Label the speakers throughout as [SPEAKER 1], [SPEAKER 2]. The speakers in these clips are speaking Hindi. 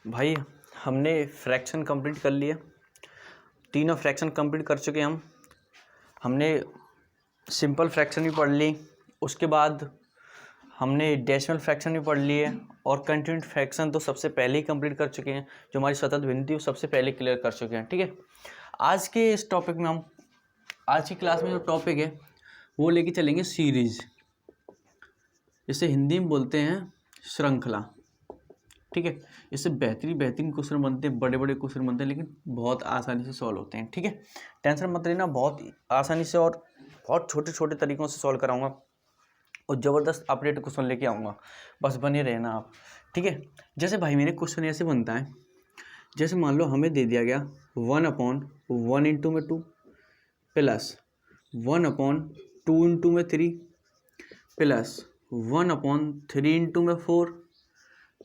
[SPEAKER 1] भाई हमने फ्रैक्शन कंप्लीट कर लिया, तीनों फ्रैक्शन कंप्लीट कर चुके हम। हमने सिंपल फ्रैक्शन भी पढ़ ली, उसके बाद हमने डेसिमल फ्रैक्शन भी पढ़ लिए और कंटिन्यूड फ्रैक्शन तो सबसे पहले ही कंप्लीट कर चुके हैं। जो हमारी सतत भिन्नता थी वो सबसे पहले क्लियर कर चुके हैं। ठीक है, आज के इस टॉपिक में हम आज की क्लास में जो टॉपिक है वो लेके चलेंगे सीरीज, इसे हिंदी में बोलते हैं श्रृंखला। ठीक है, इससे बेहतरीन क्वेश्चन बनते हैं, बड़े बड़े क्वेश्चन बनते हैं, लेकिन बहुत आसानी से सॉल्व होते हैं। ठीक है, टेंशन मत लेना, बहुत आसानी से और बहुत छोटे छोटे तरीकों से सॉल्व कराऊंगा और ज़बरदस्त अपडेट क्वेश्चन लेके आऊँगा, बस बने रहना आप। ठीक है, जैसे भाई मेरे क्वेश्चन ऐसे बनता है, जैसे मान लो हमें दे दिया गया 1/1 इंटू में 2 प्लस 1/2 इंटू में 3 प्लस 1/3 इंटू में 4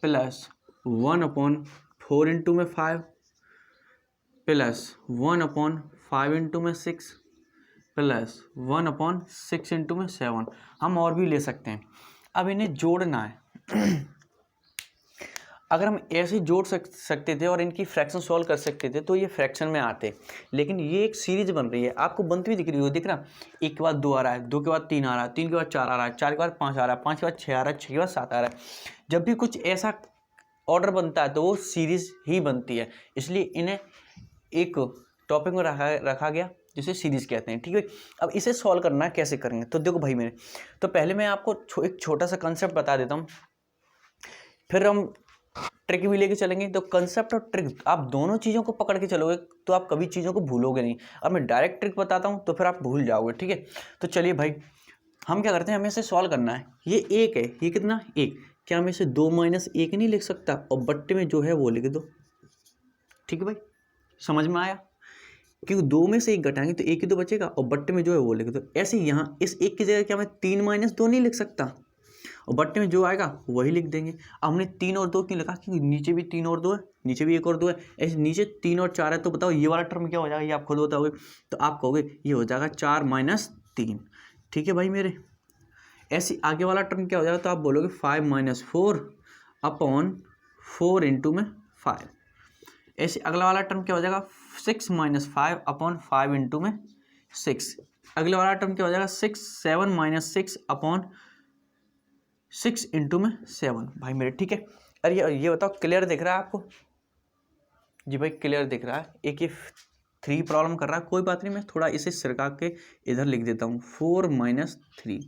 [SPEAKER 1] प्लस 1/4 इंटू में 5 प्लस 1/5 इंटू में 6 प्लस 1/6 इंटू में 7। हम और भी ले सकते हैं। अब इन्हें जोड़ना है। अगर हम ऐसे जोड़ सकते थे और इनकी फ्रैक्शन सॉल्व कर सकते थे तो ये फ्रैक्शन में आते, लेकिन ये एक सीरीज बन रही है, आपको बनती हुई दिख रही हो, दिख रहा, 1 के बाद 2 आ रहा है, 2 के बाद 3 आ रहा है, 3 के बाद 4 आ रहा है, 4 के बाद 5 आ रहा है, 5 के बाद 6 आ रहा है, 6 के बाद 7 आ रहा है। जब भी कुछ ऐसा ऑर्डर बनता है तो वो सीरीज ही बनती है, इसलिए इन्हें एक टॉपिक में रखा गया जिसे सीरीज कहते हैं। ठीक है, अब इसे सॉल्व करना कैसे करेंगे, तो देखो भाई मेरे, तो पहले मैं आपको एक छोटा सा कंसेप्ट बता देता हूँ, फिर हम ट्रिक भी लेके चलेंगे। तो कंसेप्ट और ट्रिक आप दोनों चीज़ों को पकड़ के चलोगे तो आप कभी चीज़ों को भूलोगे नहीं। अब मैं डायरेक्ट ट्रिक बताता हूँ तो फिर आप भूल जाओगे। ठीक है, तो चलिए भाई, हम क्या करते हैं, हमें इसे सॉल्व करना है। ये 1 है, ये कितना 1, क्या मैं इसे 2 - 1 नहीं लिख सकता और बट्टे में जो है वो लिख दो। ठीक है भाई, समझ में आया, क्योंकि 2 में से 1 घटाएंगे तो 1 ही तो बचेगा और बट्टे में जो है वो लिख दो। ऐसे ही यहाँ इस 1 की जगह क्या मैं 3 - 2 नहीं लिख सकता और बट्टे में जो आएगा वही लिख देंगे। अब हमने 3 और 2 क्यों लिखा, क्योंकि नीचे भी 3 और 2 है, नीचे भी 1 और 2 है, ऐसे नीचे 3 और 4 है। तो बताओ ये वाला टर्म क्या हो जाएगा, ये आप खुद बताओगे। तो आप कहोगे ये हो जाएगा 4 - 3। ठीक है भाई मेरे, ऐसे आगे वाला टर्म क्या हो जाएगा, तो आप बोलोगे 5 - 4 अपॉन 4 इंटू में 5। ऐसे अगला वाला टर्म क्या हो जाएगा, 6 - 5 अपॉन 5 इंटू में 6। अगला वाला टर्म क्या हो जाएगा, 7 - 6 अपॉन 6 इंटू में 7। भाई मेरे ठीक है, अरे ये बताओ क्लियर दिख रहा है आपको? जी भाई क्लियर दिख रहा है। एक ये 3 प्रॉब्लम कर रहा है, कोई बात नहीं, मैं थोड़ा इसे सिरका के इधर लिख देता हूँ, 4 - 3।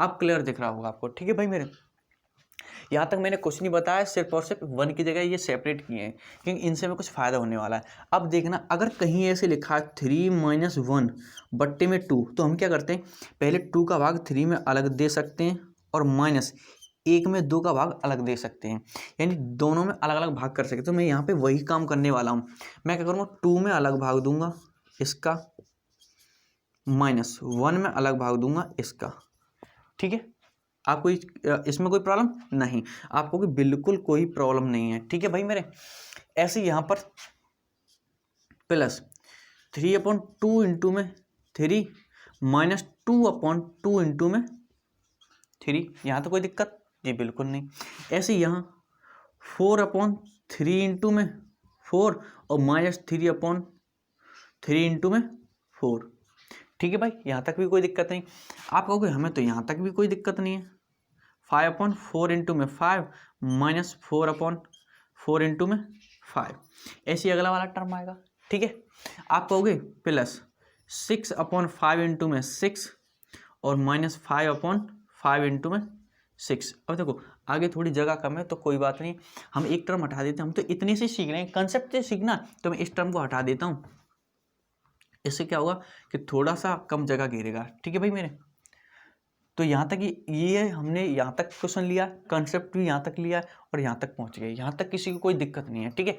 [SPEAKER 1] अब क्लियर दिख रहा होगा आपको। ठीक है भाई मेरे, यहाँ तक मैंने कुछ नहीं बताया, सिर्फ और सिर्फ 1 की जगह ये सेपरेट किए हैं क्योंकि इनसे हमें कुछ फ़ायदा होने वाला है। अब देखना, अगर कहीं ऐसे लिखा है 3 - 1 बट्टे में 2, तो हम क्या करते हैं, पहले 2 का भाग 3 में अलग दे सकते हैं और -1 में 2 का भाग अलग दे सकते हैं, यानी दोनों में अलग अलग भाग कर सकते हैं। तो मैं यहाँ पे वही काम करने वाला हूँ। मैं क्या करूँगा, 2 में अलग भाग दूंगा इसका, -1 में अलग भाग दूंगा इसका। ठीक है, आपको इसमें कोई प्रॉब्लम नहीं, आपको कि बिल्कुल कोई प्रॉब्लम नहीं है। ठीक है भाई मेरे, ऐसे यहाँ पर प्लस 3/2 इंटू में 3 -2/2 इंटू में 3, यहाँ तो कोई दिक्कत जी बिल्कुल नहीं। ऐसे यहाँ 4/3 इंटू में 4 और -3/3 इंटू में 4। ठीक है भाई, यहाँ तक भी कोई दिक्कत नहीं। आप कहोगे हमें तो यहाँ तक भी कोई दिक्कत नहीं है, 5/4 इंटू में 5 -4/4 इंटू में 5। ऐसे अगला वाला टर्म आएगा। ठीक है, आप कहोगे प्लस 6/5 इंटू में 6 और -5/5 इंटू में 6। अब देखो आगे थोड़ी जगह कम है तो कोई बात नहीं, हम एक टर्म हटा देते हैं। हम तो इतने से सीख रहे हैं, कंसेप्ट से सीखना, तो मैं इस टर्म को हटा देता हूँ। इससे क्या होगा कि थोड़ा सा कम जगह घेरेगा। ठीक है भाई मेरे, तो यहाँ तक ये हमने यहाँ तक क्वेश्चन लिया, कंसेप्ट भी यहाँ तक लिया और यहाँ तक पहुँच गए। यहाँ तक किसी को कोई दिक्कत नहीं है। ठीक है,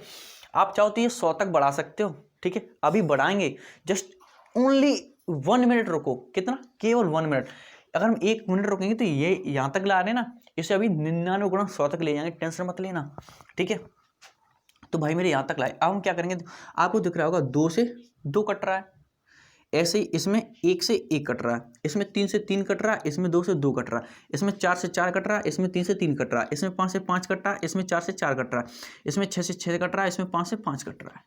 [SPEAKER 1] आप चाहो तो ये 100 तक बढ़ा सकते हो। ठीक है, अभी बढ़ाएंगे, जस्ट ओनली 1 मिनट रुको। कितना, केवल 1 मिनट। अगर हम 1 मिनट रुकेंगे तो ये यहाँ तक ला रहे हैं ना, इसे अभी 99 गुणा 100 तक ले जाएंगे, टेंशन मत लेना। ठीक है, तो भाई मेरे यहाँ तक लाए। अब हम क्या करेंगे, आपको दिख रहा होगा 2 से 2 कट रहा है, ऐसे ही इसमें 1 से 1 कट रहा है, इसमें 3 से 3 कट रहा है, इसमें 2 से 2 कट रहा है, इसमें 4 से 4 कट रहा है, इसमें 3 से 3 कट रहा है, इसमें 5 से 5 कट रहा है, इसमें 4 से 4 कट रहा है, इसमें 6 से 6 कट रहा है, इसमें 5 से 5 कट रहा है।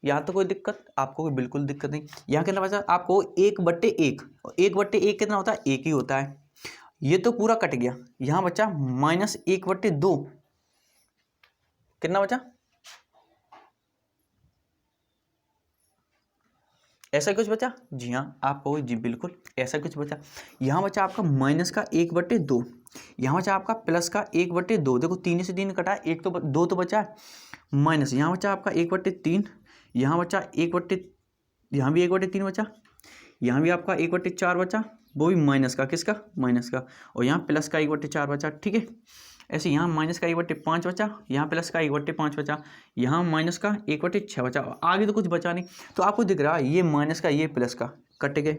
[SPEAKER 1] यहाँ तो कोई दिक्कत, आपको कोई बिल्कुल दिक्कत नहीं। यहाँ कितना बचा आपको 1/1, 1/1 कितना होता है, 1 ही होता है। ये तो पूरा कट गया। यहाँ बचा -1/2, कितना बचा, ऐसा कुछ बचा। जी हाँ, आप कहोगे जी बिल्कुल ऐसा कुछ बचा। यहाँ बचा आपका -1/2, यहाँ बचा आपका +1/2। देखो 3 से 3 कटा है, 1 तो 2 तो बचा है, माइनस यहाँ बचा आपका 1/3, यहाँ बचा यहाँ भी 1/3 बचा, यहाँ भी आपका 1/4 बचा, वो भी माइनस का, किसका, माइनस का, और यहाँ प्लस का 1/4 बचा। ठीक है, ऐसे यहाँ माइनस का 1/5 बचा, यहाँ प्लस का 1/5 बचा, यहाँ माइनस का 1/6 बचा, आगे तो कुछ बचा नहीं। तो आपको दिख रहा है ये माइनस का ये प्लस का कट गए,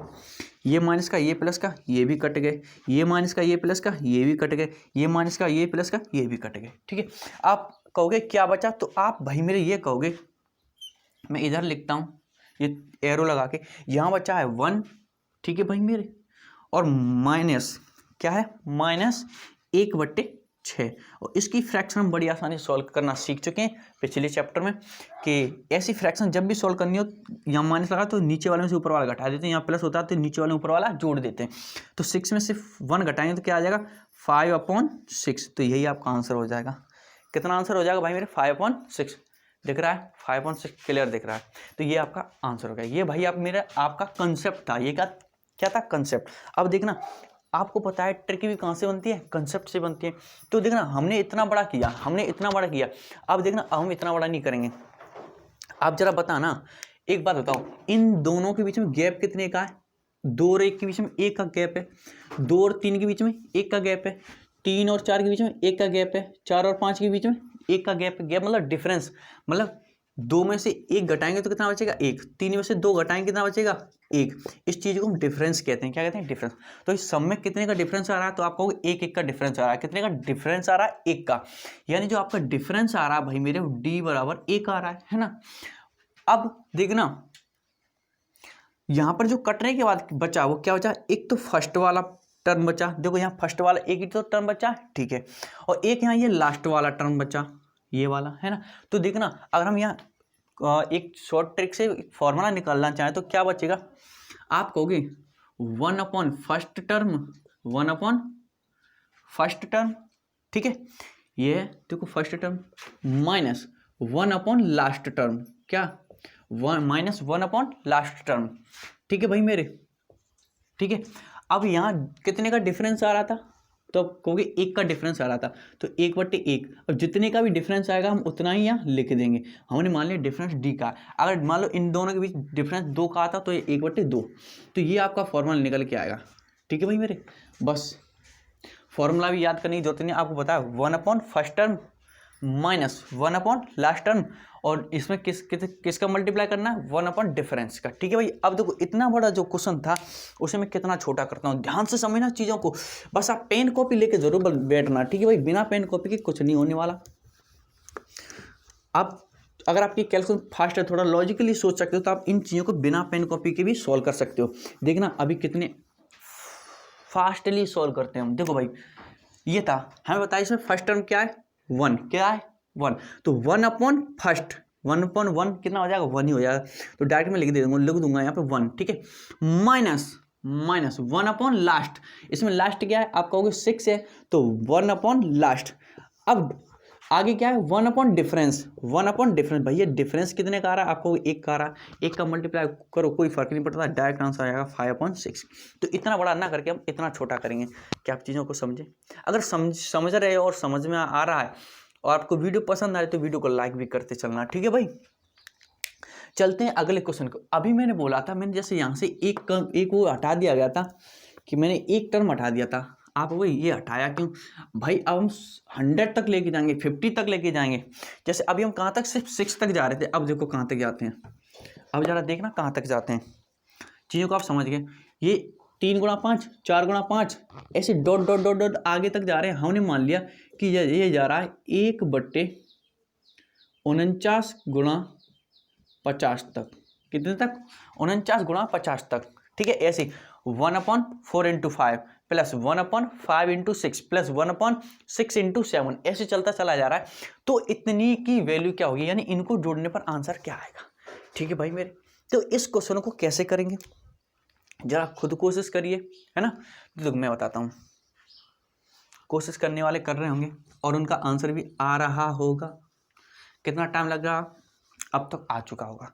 [SPEAKER 1] ये माइनस का ये प्लस का ये भी कट गए, ये माइनस का ये प्लस का ये भी कट गए, ये माइनस का ये प्लस का ये भी कट गए। ठीक है, आप कहोगे क्या बचा, तो आप भाई मेरे ये कहोगे, मैं इधर लिखता हूँ ये एरो लगा के, यहाँ बचा है 1, ठीक है भाई मेरे, और माइनस क्या है, -1/6। और इसकी फ्रैक्शन हम बड़ी आसानी से सॉल्व करना सीख चुके हैं पिछले चैप्टर में, कि ऐसी फ्रैक्शन जब भी सॉल्व करनी हो, यहाँ माइनस लगा तो नीचे वाले में से ऊपर वाला घटा देते हैं, यहाँ प्लस होता है तो नीचे वाले ऊपर वाला जोड़ देते हैं। तो 6 में से 1 घटाएंगे तो क्या आ जाएगा, 5/6। तो यही आपका आंसर हो जाएगा। कितना आंसर हो जाएगा भाई मेरे, 5/6 दिख रहा है, 5/6 क्लियर दिख रहा है। तो ये आपका आंसर हो गया। ये भाई आप मेरा आपका कंसेप्ट था, ये क्या था, कंसेप्ट। अब देखना, आपको पता है ट्रिक भी कहाँ से बनती है, कंसेप्ट से बनती है। तो देखना हमने इतना बड़ा किया, अब देखना अब हम इतना बड़ा नहीं करेंगे। आप जरा बताना, एक बात बताओ, इन दोनों के बीच में गैप कितने का है, 2 और 1 के बीच में 1 का गैप है, 2 और 3 के बीच में 1 का गैप है, 3 और 4 के बीच में 1 का गैप है, 4 और 5 के बीच में 1 का गैप है। गैप मतलब डिफरेंस, मतलब 2 में से 1 घटाएंगे तो कितना बचेगा, 1, 3 में से 2 घटाएंगे कितना बचेगा, 1। इस चीज़ को हम डिफरेंस कहते हैं। क्या कहते हैं, डिफरेंस। तो इस सब में कितने का डिफरेंस आ रहा है, तो आप कहोगे 1 का डिफरेंस आ रहा है। कितने का डिफरेंस आ रहा है, 1 का। यानी जो आपका डिफरेंस आ रहा है भाई मेरे, D = 1 आ रहा है ना। अब देखना यहाँ पर जो कटने के बाद बचा वो क्या बचा, एक तो फर्स्ट वाला टर्म बचा, देखो यहाँ फर्स्ट वाला एक ही तो टर्म बचा, ठीक है, और एक यहाँ ये लास्ट वाला टर्म बचा, ये वाला है ना। तो देखना अगर हम यहाँ एक शॉर्ट ट्रिक से फॉर्मूला निकालना चाहें तो क्या बचेगा, आप कहोगे 1/फर्स्ट टर्म, 1/फर्स्ट टर्म, ठीक है, ये देखो फर्स्ट टर्म, -1/लास्ट टर्म, क्या -1/लास्ट टर्म, ठीक है भाई मेरे, ठीक है। अब यहाँ कितने का डिफरेंस आ रहा था, तो अब कहोगे 1 का डिफरेंस आ रहा था, तो 1/1। अब जितने का भी डिफरेंस आएगा हम उतना ही यहाँ लिख देंगे। हमने मान लिया डिफरेंस D का, अगर मान लो इन दोनों के बीच डिफरेंस 2 का आता तो ये 1/2, तो ये आपका फॉर्मूला निकल के आएगा। ठीक है भाई मेरे, बस फॉर्मूला भी याद करने की जरूरत नहीं, आपको पता है 1/फर्स्ट टर्म -1/लास्ट टर्म, और इसमें किसका मल्टीप्लाई करना है, 1/डिफरेंस का। ठीक है भाई, अब देखो इतना बड़ा जो क्वेश्चन था उसे मैं कितना छोटा करता हूँ, ध्यान से समझना चीज़ों को, बस आप पेन कॉपी लेके जरूर बैठना। ठीक है भाई, बिना पेन कॉपी के कुछ नहीं होने वाला। आप अगर आपकी कैलकुलेशन फास्ट है, थोड़ा लॉजिकली सोच सकते हो, तो आप इन चीज़ों को बिना पेन कॉपी के भी सॉल्व कर सकते हो। देखना अभी कितने फास्टली सॉल्व करते हैं हम। देखो भाई ये था, हमें बताइए इसमें फर्स्ट टर्म क्या है, 1, क्या है 1, तो 1/फर्स्ट, 1/1 कितना हो जाएगा, 1 ही हो जाएगा। तो डायरेक्ट में लिख दूंगा यहाँ पे 1, ठीक है, माइनस 1/लास्ट, इसमें लास्ट क्या है, आप कहोगे 6 है, तो 1/लास्ट। अब आगे क्या है, 1/डिफरेंस, 1/डिफरेंस। भैया डिफरेंस कितने का आ रहा है, आपको 1 का आ रहा है, 1 का मल्टीप्लाई करो कोई फर्क नहीं पड़ता, डायरेक्ट आंसर आएगा 5/6। तो इतना बड़ा ना करके हम इतना छोटा करेंगे। क्या आप चीज़ों को समझे, अगर समझ रहे हो और समझ में आ रहा है और आपको वीडियो पसंद आ रही है तो वीडियो को लाइक भी करते चलना। ठीक है भाई, चलते हैं अगले क्वेश्चन को। अभी मैंने बोला था, मैंने जैसे यहाँ से एक वो हटा दिया गया था कि मैंने एक टर्म हटा दिया था, आप वो ये हटाया क्यों भाई। अब हम 100 तक लेके जाएंगे, 50 तक लेके जाएंगे। जैसे अभी हम कहाँ तक, सिर्फ 6 तक जा रहे थे, अब देखो कहाँ तक जाते हैं। अब जरा देखना कहाँ तक जाते हैं, चीज़ों को आप समझ गए। ये 3 × 5, 4 × 5, ऐसे डॉट डॉट डॉट डॉट आगे तक जा रहे हैं। हमने मान लिया कि ये जा रहा है 1/49 × 50 तक। कितने तक, 49 गुणा 50 तक, ठीक है। ऐसे 1/4 × 5 प्लस 1/5 × 6 प्लस 1/6 × 7 ऐसे चलता चला जा रहा है। तो इतनी की वैल्यू क्या होगी, यानी इनको जोड़ने पर आंसर क्या आएगा, ठीक है भाई मेरे। तो इस क्वेश्चन को कैसे करेंगे जरा खुद कोशिश करिए, है ना। तो मैं बताता हूँ, कोशिश करने वाले कर रहे होंगे और उनका आंसर भी आ रहा होगा। कितना टाइम लग रहा, अब तक आ चुका होगा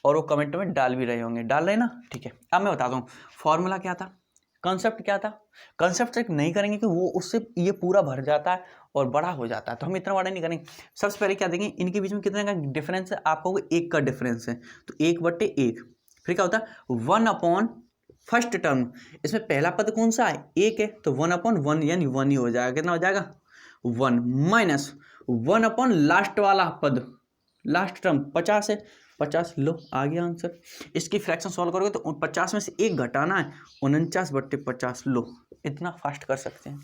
[SPEAKER 1] और वो कमेंट में डाल भी रहे होंगे, डाल रहे ना, ठीक है। अब मैं बताता हूँ फॉर्मूला क्या था, कॉन्सेप्ट क्या था। कॉन्सेप्ट चेक नहीं करेंगे कि वो उससे ये पूरा भर जाता है और बड़ा हो जाता है, तो हम इतना बड़ा नहीं करेंगे। सबसे पहले क्या देंगे, इनके बीच में कितने का डिफरेंस है, आपको 1 का डिफरेंस है, तो 1/1। फिर क्या होता है 1 फर्स्ट टर्म, इसमें पहला पद कौन सा है, 1 है, तो 1/1 यानी 1 ही हो जाएगा। कितना हो जाएगा 1 माइनस 1 लास्ट वाला पद, लास्ट टर्म 50 है, 50 लो आ गया आंसर। इसकी फ्रैक्शन सॉल्व करोगे तो 50 में से 1 घटाना है, 49/50 लो। इतना फास्ट कर सकते हैं।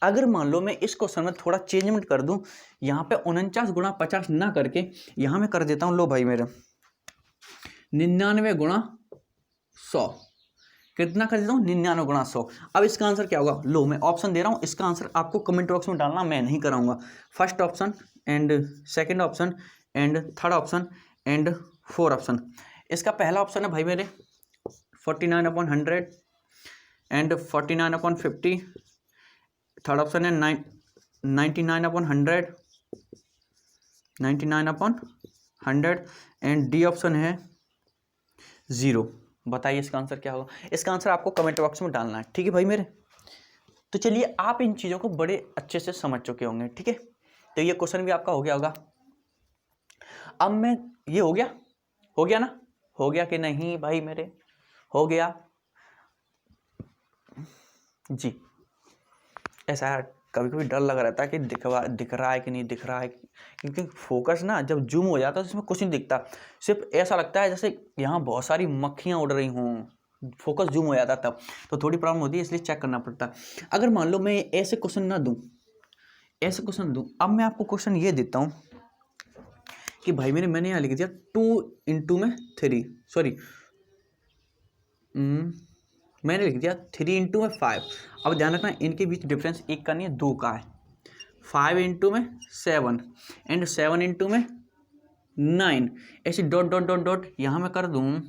[SPEAKER 1] अगर मान लो मैं इस क्वेश्चन में थोड़ा चेंजमेंट कर दूं, यहाँ पे 49 गुणा 50 ना करके यहाँ में कर देता हूँ, लो भाई मेरे 99 गुणा 100, कितना कर देता हूँ 99 गुणा 100। अब इसका आंसर क्या होगा, लो मैं ऑप्शन दे रहा हूँ, इसका आंसर आपको कमेंट बॉक्स में डालना, मैं नहीं कराऊंगा। First option and second option and third option and fourth option. इसका पहला ऑप्शन है भाई मेरे 49/100 एंड 49/50। थर्ड ऑप्शन है 99/100, 99/100 एंड डी ऑप्शन है 0। बताइए इसका आंसर क्या होगा। इसका आंसर आपको कमेंट बॉक्स में डालना है, ठीक है भाई मेरे। तो चलिए आप इन चीज़ों को बड़े अच्छे से समझ चुके होंगे, ठीक है। तो ये क्वेश्चन भी आपका हो गया होगा। अब मैं ये हो गया ना, हो गया कि नहीं भाई मेरे, हो गया जी। ऐसा है कभी कभी डर लगा रहता है कि दिख रहा है कि नहीं दिख रहा है, क्योंकि फोकस ना जब जूम हो जाता है तो इसमें कुछ नहीं दिखता, सिर्फ ऐसा लगता है जैसे यहाँ बहुत सारी मक्खियाँ उड़ रही हों। फोकस जूम हो जाता तब तो थोड़ी प्रॉब्लम होती है, इसलिए चेक करना पड़ता है। अगर मान लो मैं ऐसे क्वेश्चन ना दूँ, ऐसे क्वेश्चन दूँ, अब मैं आपको क्वेश्चन ये देता हूँ कि भाई मैंने यहाँ लिख दिया 2 × में 3, सॉरी मैंने लिख दिया 3 × में 5। अब ध्यान रखना इनके बीच डिफरेंस 1 का नहीं है, 2 का है। 5 × में 7 एंड 7 × में 9, ऐसे डॉट डॉट डॉट डॉट यहाँ मैं कर दूँ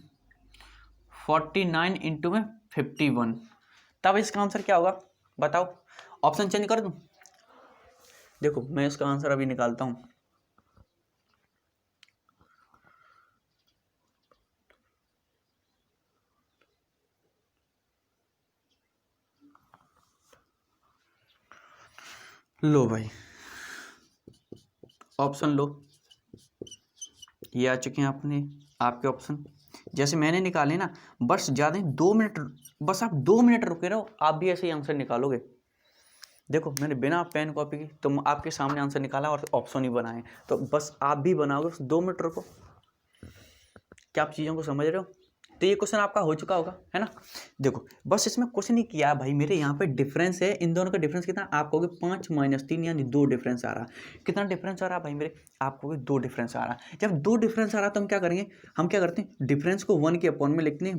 [SPEAKER 1] 49 × में 51। तब इसका आंसर क्या होगा बताओ, ऑप्शन चेंज कर दूँ। देखो मैं इसका आंसर अभी निकालता हूँ। लो भाई ऑप्शन लो, ये आ चुके हैं आपके ऑप्शन। जैसे मैंने निकाले ना, बस ज़्यादा 2 मिनट, बस आप 2 मिनट रुके रहो, आप भी ऐसे ही आंसर निकालोगे। देखो मैंने बिना पेन कॉपी की तुम आपके सामने आंसर निकाला और ऑप्शन ही बनाए, तो बस आप भी बनाओगे, बस 2 मिनट रुको। क्या आप चीज़ों को समझ रहे हो। तो ये क्वेश्चन आपका हो चुका होगा, है ना। देखो बस इसमें कुछ नहीं किया भाई मेरे, यहाँ पे डिफरेंस है, इन दोनों का डिफरेंस कितना, आप कहोगे 5 - 3 यानी 2 डिफरेंस आ रहा है। कितना डिफरेंस आ रहा है भाई मेरे, आप कहोगे 2 डिफरेंस आ रहा है। जब 2 डिफरेंस आ रहा है तो हम क्या करेंगे, हम क्या करते हैं डिफरेंस को 1 के अपॉन में लिखते हैं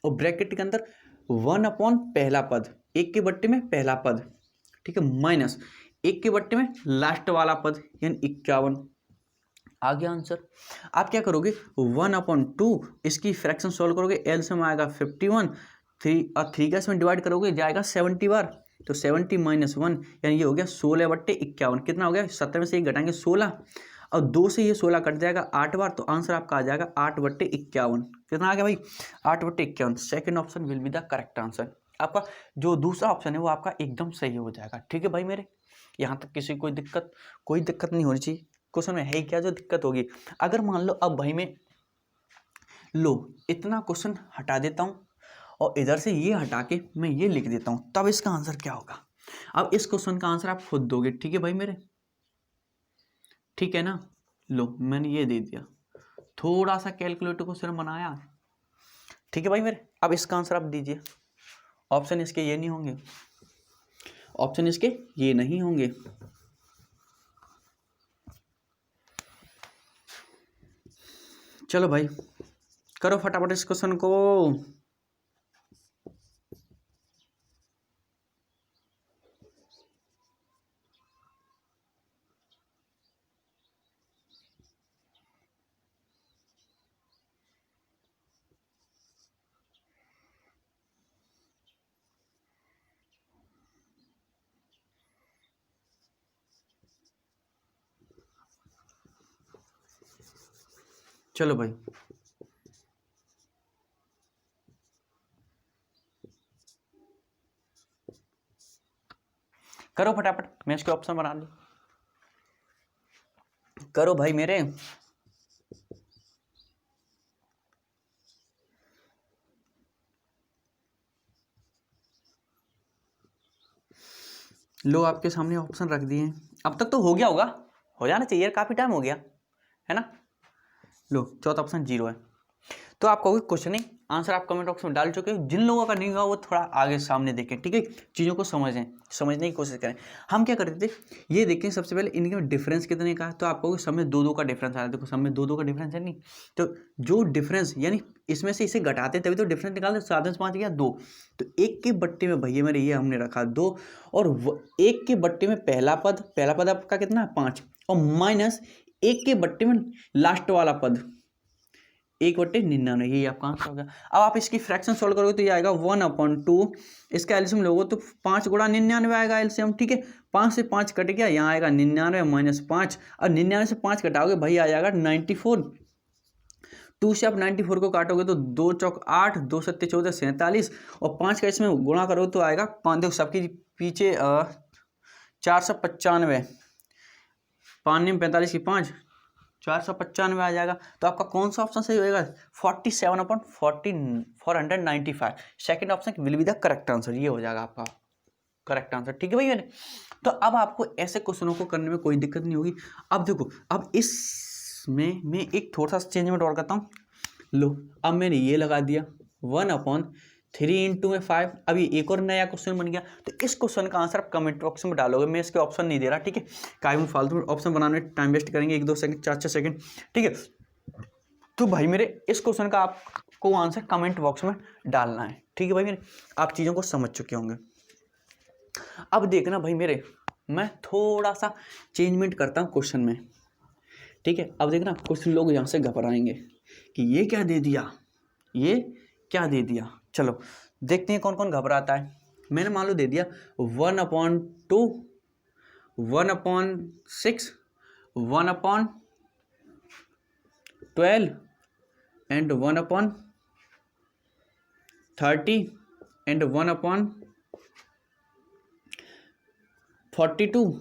[SPEAKER 1] और ब्रैकेट के अंदर 1/ पहला पद, 1 के बट्टे में पहला पद, ठीक है, माइनस 1 के बट्टे में लास्ट वाला पद यानी 51। आ गया आंसर। आप क्या करोगे 1/2 इसकी फ्रैक्शन सॉल्व करोगे, एलसीएम आएगा 51, 3 का इसमें डिवाइड करोगे जाएगा 70 बार, तो 70 - 1 यानी ये हो गया 16/51। कितना हो गया, 70 में से 1 घटाएंगे 16 और 2 से ये 16 कट जाएगा 8 बार, तो आंसर आपका आ जाएगा 8/51। कितना आ गया भाई 8/51। Second option will be the correct answer. आपका जो दूसरा ऑप्शन है वो आपका एकदम सही हो जाएगा, ठीक है भाई मेरे। यहाँ तक किसी कोई दिक्कत नहीं होनी चाहिए। क्वेश्चन में है क्या जो दिक्कत होगी। अगर मान लो अब भाई मैं लो इतना क्वेश्चन हटा देता हूँ और इधर से ये हटा के मैं ये लिख देता हूँ, तब इसका आंसर क्या होगा। अब इस क्वेश्चन का आंसर आप खुद दोगे, ठीक है भाई मेरे, ठीक है ना। लो मैंने ये दे दिया, थोड़ा सा कैलकुलेटर को सिर्फ बनाया, ठीक है भाई मेरे। अब इसका आंसर आप दीजिए। ऑप्शन इसके ये नहीं होंगे, ऑप्शन इसके ये नहीं होंगे। चलो भाई करो फटाफट इस क्वेश्चन को। चलो भाई, करो फटाफट, मैं इसके ऑप्शन बना दूं। करो भाई मेरे। लो आपके सामने ऑप्शन रख दिए। अब तक तो हो गया होगा, हो जाना चाहिए, काफी टाइम हो गया है ना। लो चौथा ऑप्शन 0 है। तो आप कहोगे क्वेश्चन नहीं, आंसर आप कमेंट बॉक्स में डाल चुके हो। जिन लोगों का नहीं हुआ वो थोड़ा आगे सामने देखें, ठीक है, चीज़ों को समझने की कोशिश करें। हम क्या करते थे, ये देखें सबसे पहले इनके में डिफरेंस कितने का है। तो आप कहोगे सब में 2-2 का डिफरेंस आ रहा है। देखो सब में 2-2 का डिफरेंस है नहीं, तो जो डिफरेंस यानी इसमें से इसे घटाते तभी तो डिफरेंस निकालते। 7 में 5 गया 2, तो एक के बट्टे में भैया मेरे ये हमने रखा 2, और एक के बट्टे में पहला पद आपका कितना है 5, और माइनस एक के बट्टे में लास्ट वाला पद 1/99, यही आपका आंसर हो गया। अब आप इसकी फ्रैक्शन सॉल्व करोगे तो ये आएगा 1/2। इसका एलसीएम लोगे तो 5 गुणा 99 आएगा एलसीएम, ठीक है। 5 से 5 कट गया, यहाँ आएगा 99 माइनस 5, और 99 से 5 कटाओगे भाई आ जाएगा 94। 2 से आप 94 को काटोगे तो 2 चौक 8, 2 सत्ते 14 47, और 5 का इसमें गुणा करोगे तो आएगा 5। देखो सबके पीछे 495, 5 में 45 की 5, 495 आ जाएगा। तो आपका कौन सा ऑप्शन सही होएगा? 47/495। Second option will be the correct answer, ये हो जाएगा आपका करेक्ट आंसर, ठीक है भैया। तो अब आपको ऐसे क्वेश्चनों को करने में कोई दिक्कत नहीं होगी। अब देखो, अब इसमें मैं एक थोड़ा सा चेंजमेंट और करता हूँ। लो अब मैंने ये लगा दिया 1/3 × 5। अभी एक और नया क्वेश्चन बन गया। तो इस क्वेश्चन का आंसर आप कमेंट बॉक्स में डालोगे, मैं इसके ऑप्शन नहीं दे रहा, ठीक है। काहे में फालतू ऑप्शन बनाने में टाइम वेस्ट करेंगे, 1-2 सेकंड 4-6 सेकंड, ठीक है। तो भाई मेरे इस क्वेश्चन का आपको आंसर कमेंट बॉक्स में डालना है, ठीक है भाई मेरे। आप चीज़ों को समझ चुके होंगे। अब देखना भाई मेरे, मैं थोड़ा सा चेंजमेंट करता हूँ क्वेश्चन में, ठीक है। अब देखना कुछ लोग यहाँ से घबराएंगे कि ये क्या दे दिया, ये क्या दे दिया। चलो देखते हैं कौन कौन घबराता है। मैंने मान लो दे दिया 1/2, 1/6, 1/12 एंड 1/30 एंड 1/42,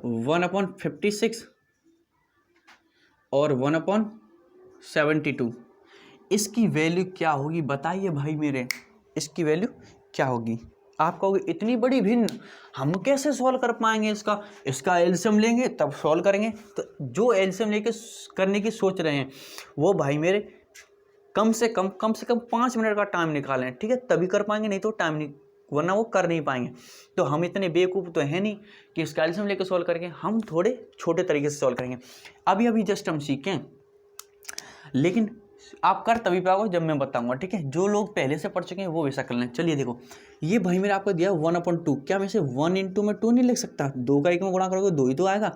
[SPEAKER 1] 1/56 और 1/72। इसकी वैल्यू क्या होगी बताइए भाई मेरे, इसकी वैल्यू क्या होगी? आप कहोगे इतनी बड़ी भिन्न हम कैसे सॉल्व कर पाएंगे इसका एलसीएम लेंगे तब सॉल्व करेंगे। तो जो एलसीएम लेके करने की सोच रहे हैं वो भाई मेरे कम से कम 5 मिनट का टाइम निकालें, ठीक है, तभी कर पाएंगे, नहीं तो टाइम नहीं, वरना वो कर नहीं पाएंगे। तो हम इतने बेवकूफ़ तो है नहीं कि इसका एलसीएम लेके सॉल्व करेंगे, हम थोड़े छोटे तरीके से सॉल्व करेंगे। अभी जस्ट हम सीखें, लेकिन आप कर तभी पाओगे जब मैं बताऊंगा, ठीक है। जो लोग पहले से पढ़ चुके हैं वो वैसा कर लें। चलिए देखो, ये भाई मेरा आपको दिया 1/2, क्या मैं इसे 1 × में 2 नहीं लिख सकता? 2 का 1 में गुणा करोगे 2 ही तो आएगा।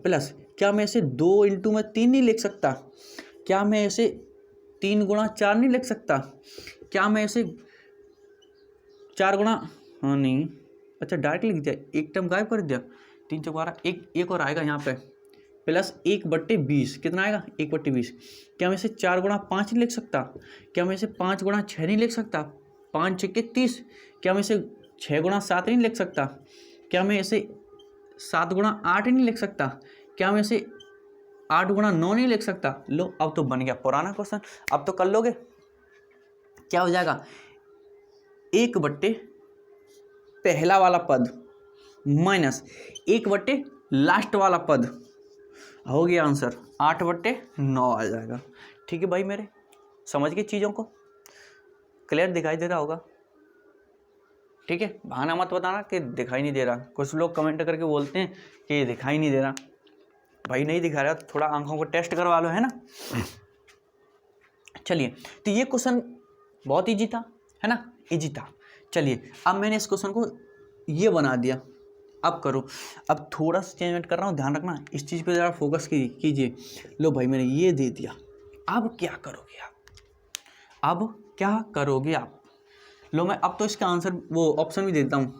[SPEAKER 1] प्लस क्या मैं इसे 2 × में 3 नहीं लिख सकता? क्या मैं इसे 3 × 4 नहीं लिख सकता? क्या मैं इसे 4 × हाँ नहीं, अच्छा डायरेक्ट लिख दिया, एक टर्म गायब कर दिया। 3 × 12, एक और आएगा यहाँ पे, प्लस 1/20 कितना आएगा? 1/20। क्या मैं इसे 4 × 5 नहीं लिख सकता? क्या मैं इसे 5 × 6 नहीं लिख सकता? 5 × 6 = 30। क्या मैं इसे 6 × 7 नहीं लिख सकता? क्या मैं इसे 7 × 8 नहीं लिख सकता? क्या मैं इसे 8 × 9 नहीं लिख सकता? लो अब तो बन गया पुराना क्वेश्चन, अब तो कर लोगे। क्या हो जाएगा? 1/ पहला वाला पद माइनस 1/ लास्ट वाला पद, हो गया आंसर 8/9 आ जाएगा, ठीक है भाई मेरे। समझ गए चीज़ों को? क्लियर दिखाई दे रहा होगा, ठीक है। बहाना मत बताना कि दिखाई नहीं दे रहा। कुछ लोग कमेंट करके बोलते हैं कि ये दिखाई नहीं दे रहा। भाई नहीं दिखा रहा तो थोड़ा आंखों को टेस्ट करवा लो, है ना। चलिए, तो ये क्वेश्चन बहुत इजी था, है ना, इजी था। चलिए, अब मैंने इस क्वेश्चन को ये बना दिया। अब करो, अब थोड़ा सा चेंजमेंट कर रहा हूँ, ध्यान रखना इस चीज़ पे ज़रा फोकस कीजिए। लो भाई, मैंने ये दे दिया, अब क्या करोगे आप? अब क्या करोगे आप? लो, मैं अब तो इसका आंसर वो ऑप्शन भी देता हूँ,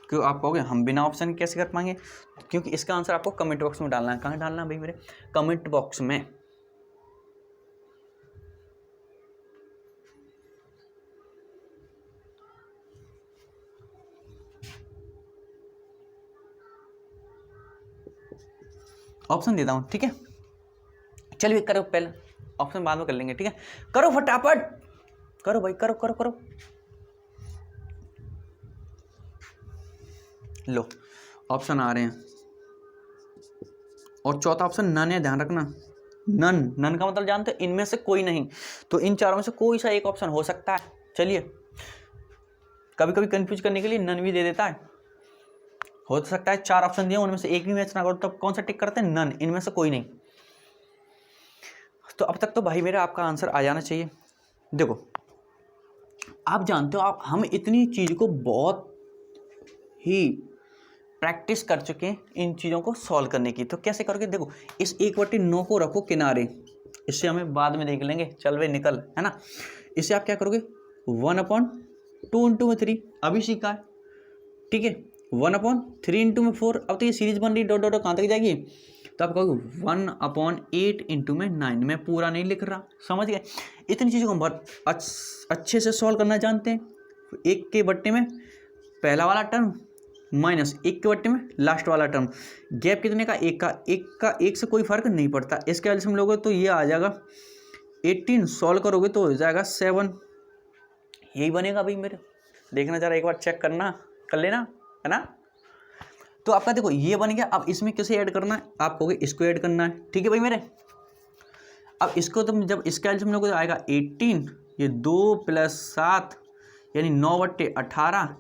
[SPEAKER 1] क्यों आप कहोगे हम बिना ऑप्शन कैसे कर पाएंगे? क्योंकि इसका आंसर आपको कमेंट बॉक्स में डालना है। कहाँ डालना है भाई मेरे? कमेंट बॉक्स में। ऑप्शन देता हूँ, ठीक है। चलिए करो, पहले ऑप्शन बाद में कर लेंगे, ठीक है। करो फटाफट, करो भाई, करो करो करो। लो, ऑप्शन आ रहे हैं, और चौथा ऑप्शन नन है, ध्यान रखना। नन, नन का मतलब जानते हो, इनमें से कोई नहीं। तो इन चारों में से कोई सा एक ऑप्शन हो सकता है। चलिए, कभी कभी कंफ्यूज करने के लिए नन भी दे देता है। हो सकता है 4 ऑप्शन दिए, उनमें से एक भी मैच ना करो, तब कौन सा टिक करते हैं? नन, इनमें से कोई नहीं। तो अब तक तो भाई मेरा आपका आंसर आ जाना चाहिए। देखो, आप जानते हो, आप हम इतनी चीज़ को बहुत ही प्रैक्टिस कर चुके हैं इन चीज़ों को सॉल्व करने की। तो कैसे करोगे? देखो, इस 1/9 को रखो किनारे, इससे हमें बाद में देख लेंगे, चल वे निकल, है ना। इससे आप क्या करोगे? 1/2 इंटू में 3 अभी सीखा है, ठीक है। 1/3 इंटू में 4, अब तो ये सीरीज बन रही, डॉट डॉट कहाँ तक जाएगी? तो आप कहोगे 1/8 इंटू में 9। मैं पूरा नहीं लिख रहा, समझ गए? इतनी चीज़ों को हम बहुत अच्छे से सॉल्व करना जानते हैं। 1 के बट्टे में पहला वाला टर्म माइनस 1 के बट्टे में लास्ट वाला टर्म, गैप कितने का? 1 का। 1 से कोई फर्क नहीं पड़ता। इसके वजह से हम लोग तो ये आ जाएगा 18, सॉल्व करोगे तो हो जाएगा 7। यही बनेगा भाई मेरे, देखना जरा एक बार चेक करना, कर लेना, है ना। तो आपका देखो ये बन गया। अब इसमें कैसे ऐड करना है? आप कहोगे इसको ऐड करना है, ठीक है भाई मेरे। अब इसको तुम जब इसका हम लोग आएगा 18, ये 2 + 7 यानी 9/18,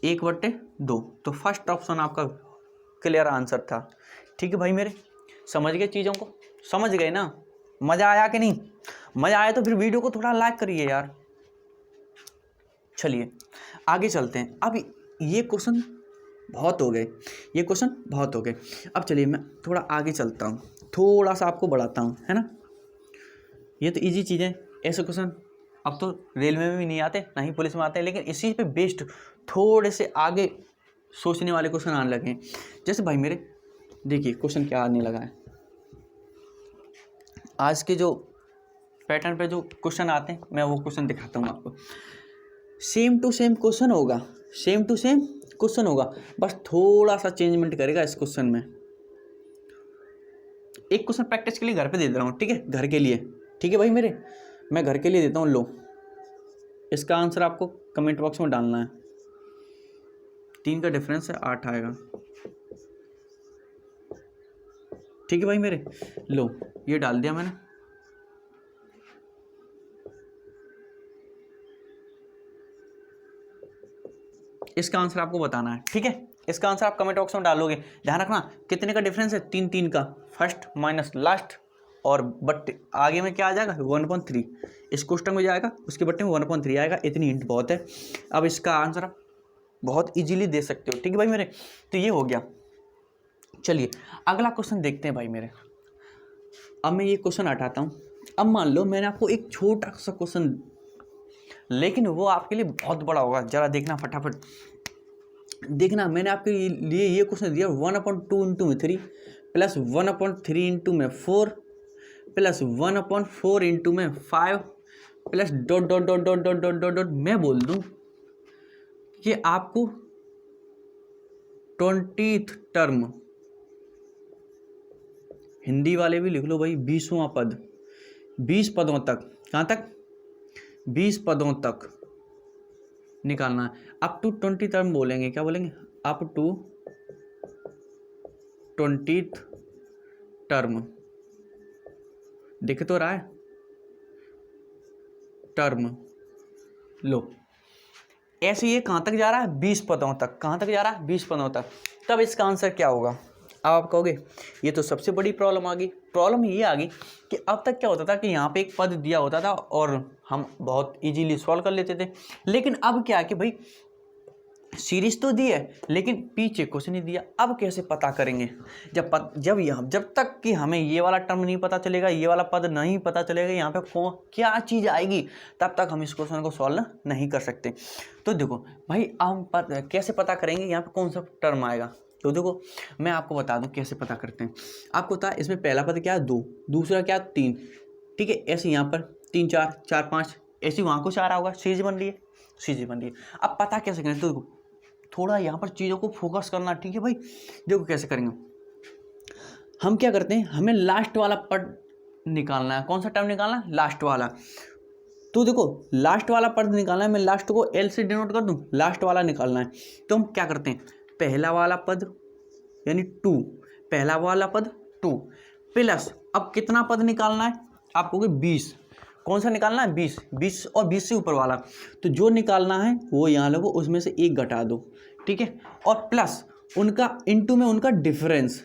[SPEAKER 1] 1/2। तो फर्स्ट ऑप्शन आपका क्लियर आंसर था, ठीक है भाई मेरे। समझ गए चीज़ों को? समझ गए ना? मज़ा आया कि नहीं? मज़ा आया तो फिर वीडियो को थोड़ा लाइक करिए यार। चलिए आगे चलते हैं। अब ये क्वेश्चन बहुत हो गए, ये क्वेश्चन बहुत हो गए। अब चलिए मैं थोड़ा आगे चलता हूँ, थोड़ा सा आपको बढ़ाता हूँ, है ना। ये तो इजी चीज़ें, ऐसे क्वेश्चन अब तो रेलवे में भी नहीं आते, ना ही पुलिस में आते हैं, लेकिन इसी पे बेस्ड थोड़े से आगे सोचने वाले क्वेश्चन आने लगे हैं। जैसे भाई मेरे देखिए क्वेश्चन क्या आने लगा है। आज के जो पैटर्न पे जो क्वेश्चन आते हैं, मैं वो क्वेश्चन दिखाता हूँ आपको। सेम टू सेम क्वेश्चन होगा, सेम टू सेम क्वेश्चन होगा, बस थोड़ा सा चेंजमेंट करेगा इस क्वेश्चन में। एक क्वेश्चन प्रैक्टिस के लिए घर पे दे दे रहा हूँ, ठीक है, घर के लिए, ठीक है भाई मेरे, मैं घर के लिए देता हूँ। लो, इसका आंसर आपको कमेंट बॉक्स में डालना है। 3 का डिफरेंस है 8 आएगा, ठीक है भाई मेरे। लो, ये डाल दिया मैंने। इसका आंसर आपको बताना है, ठीक है। इसका आंसर आप कमेंट बॉक्स में डालोगे। ध्यान रखना कितने का डिफरेंस है? 3 का, फर्स्ट माइनस लास्ट, और बट आगे में क्या आ जाएगा? 1/3। इस क्वेश्चन में जाएगा, उसके बट्टे में 1/3 आएगा। इतनी हिंट बहुत है। अब इसका आंसर आप बहुत इजीली दे सकते हो, ठीक है भाई मेरे। तो ये हो गया। चलिए अगला क्वेश्चन देखते हैं भाई मेरे। अब मैं ये क्वेश्चन हटाता हूँ। अब मान लो मैंने आपको एक छोटा सा क्वेश्चन, लेकिन वो आपके लिए बहुत बड़ा होगा। जरा देखना फटाफट, देखना। मैंने आपके लिए ये क्वेश्चन दिया 1/2 इंटू में 3 प्लस 1/3 इंटू में 4 प्लस 1/4 इंटू में 5 plus dot dot dot dot dot dot dot dot. मैं बोल दूं कि आपको 20th टर्म, हिंदी वाले भी लिख लो भाई, 20वां पद, 20 पदों तक, कहाँ तक? 20 पदों तक निकालना है। अप टू 20 टर्म बोलेंगे, क्या बोलेंगे? Up to 20th term. दिख तो रहा है टर्म। लो, ऐसे ये कहाँ तक जा रहा है? 20 पदों तक। कहाँ तक जा रहा है? 20 पदों तक। तब इसका आंसर क्या होगा? अब आप कहोगे ये तो सबसे बड़ी प्रॉब्लम आ गई। प्रॉब्लम ये आ गई कि अब तक क्या होता था कि यहाँ पे एक पद दिया होता था और हम बहुत इजीली सॉल्व कर लेते थे, लेकिन अब क्या है कि भाई सीरीज तो दी है लेकिन पीछे कुछ नहीं दिया। अब कैसे पता करेंगे? जब तक कि हमें ये वाला टर्म नहीं पता चलेगा, ये वाला पद नहीं पता चलेगा, यहाँ पे क्या चीज़ आएगी, तब तक हम इस क्वेश्चन को सॉल्व नहीं कर सकते। तो देखो भाई हम कैसे पता करेंगे यहाँ पे कौन सा टर्म आएगा? तो देखो मैं आपको बता दूं कैसे पता करते हैं। आपको पता है इसमें पहला पद क्या है 2, दूसरा क्या 3, ठीक है। ऐसे यहाँ पर 3 4 4 5, ऐसे वहाँ कुछ आ रहा होगा, सीरीज बन रही है, सीरीज बन रही है। अब पता कैसे करें? तो देखो थोड़ा यहाँ पर चीज़ों को फोकस करना, ठीक है भाई। देखो कैसे करेंगे, हम क्या करते हैं, हमें लास्ट वाला पद निकालना है। कौन सा टर्म निकालना है? लास्ट वाला। तो देखो लास्ट वाला पद निकालना है, मैं लास्ट को एल से डिनोट कर दूं, लास्ट वाला निकालना है। तो हम क्या करते हैं, पहला वाला पद यानी 2, पहला वाला पद 2 प्लस, अब कितना पद निकालना है? आप कहोगे 20। कौन सा निकालना है? 20। 20 और 20 से ऊपर वाला, तो जो निकालना है वो यहाँ लगो, उसमें से 1 घटा दो, ठीक है। और प्लस उनका इनटू में उनका डिफरेंस,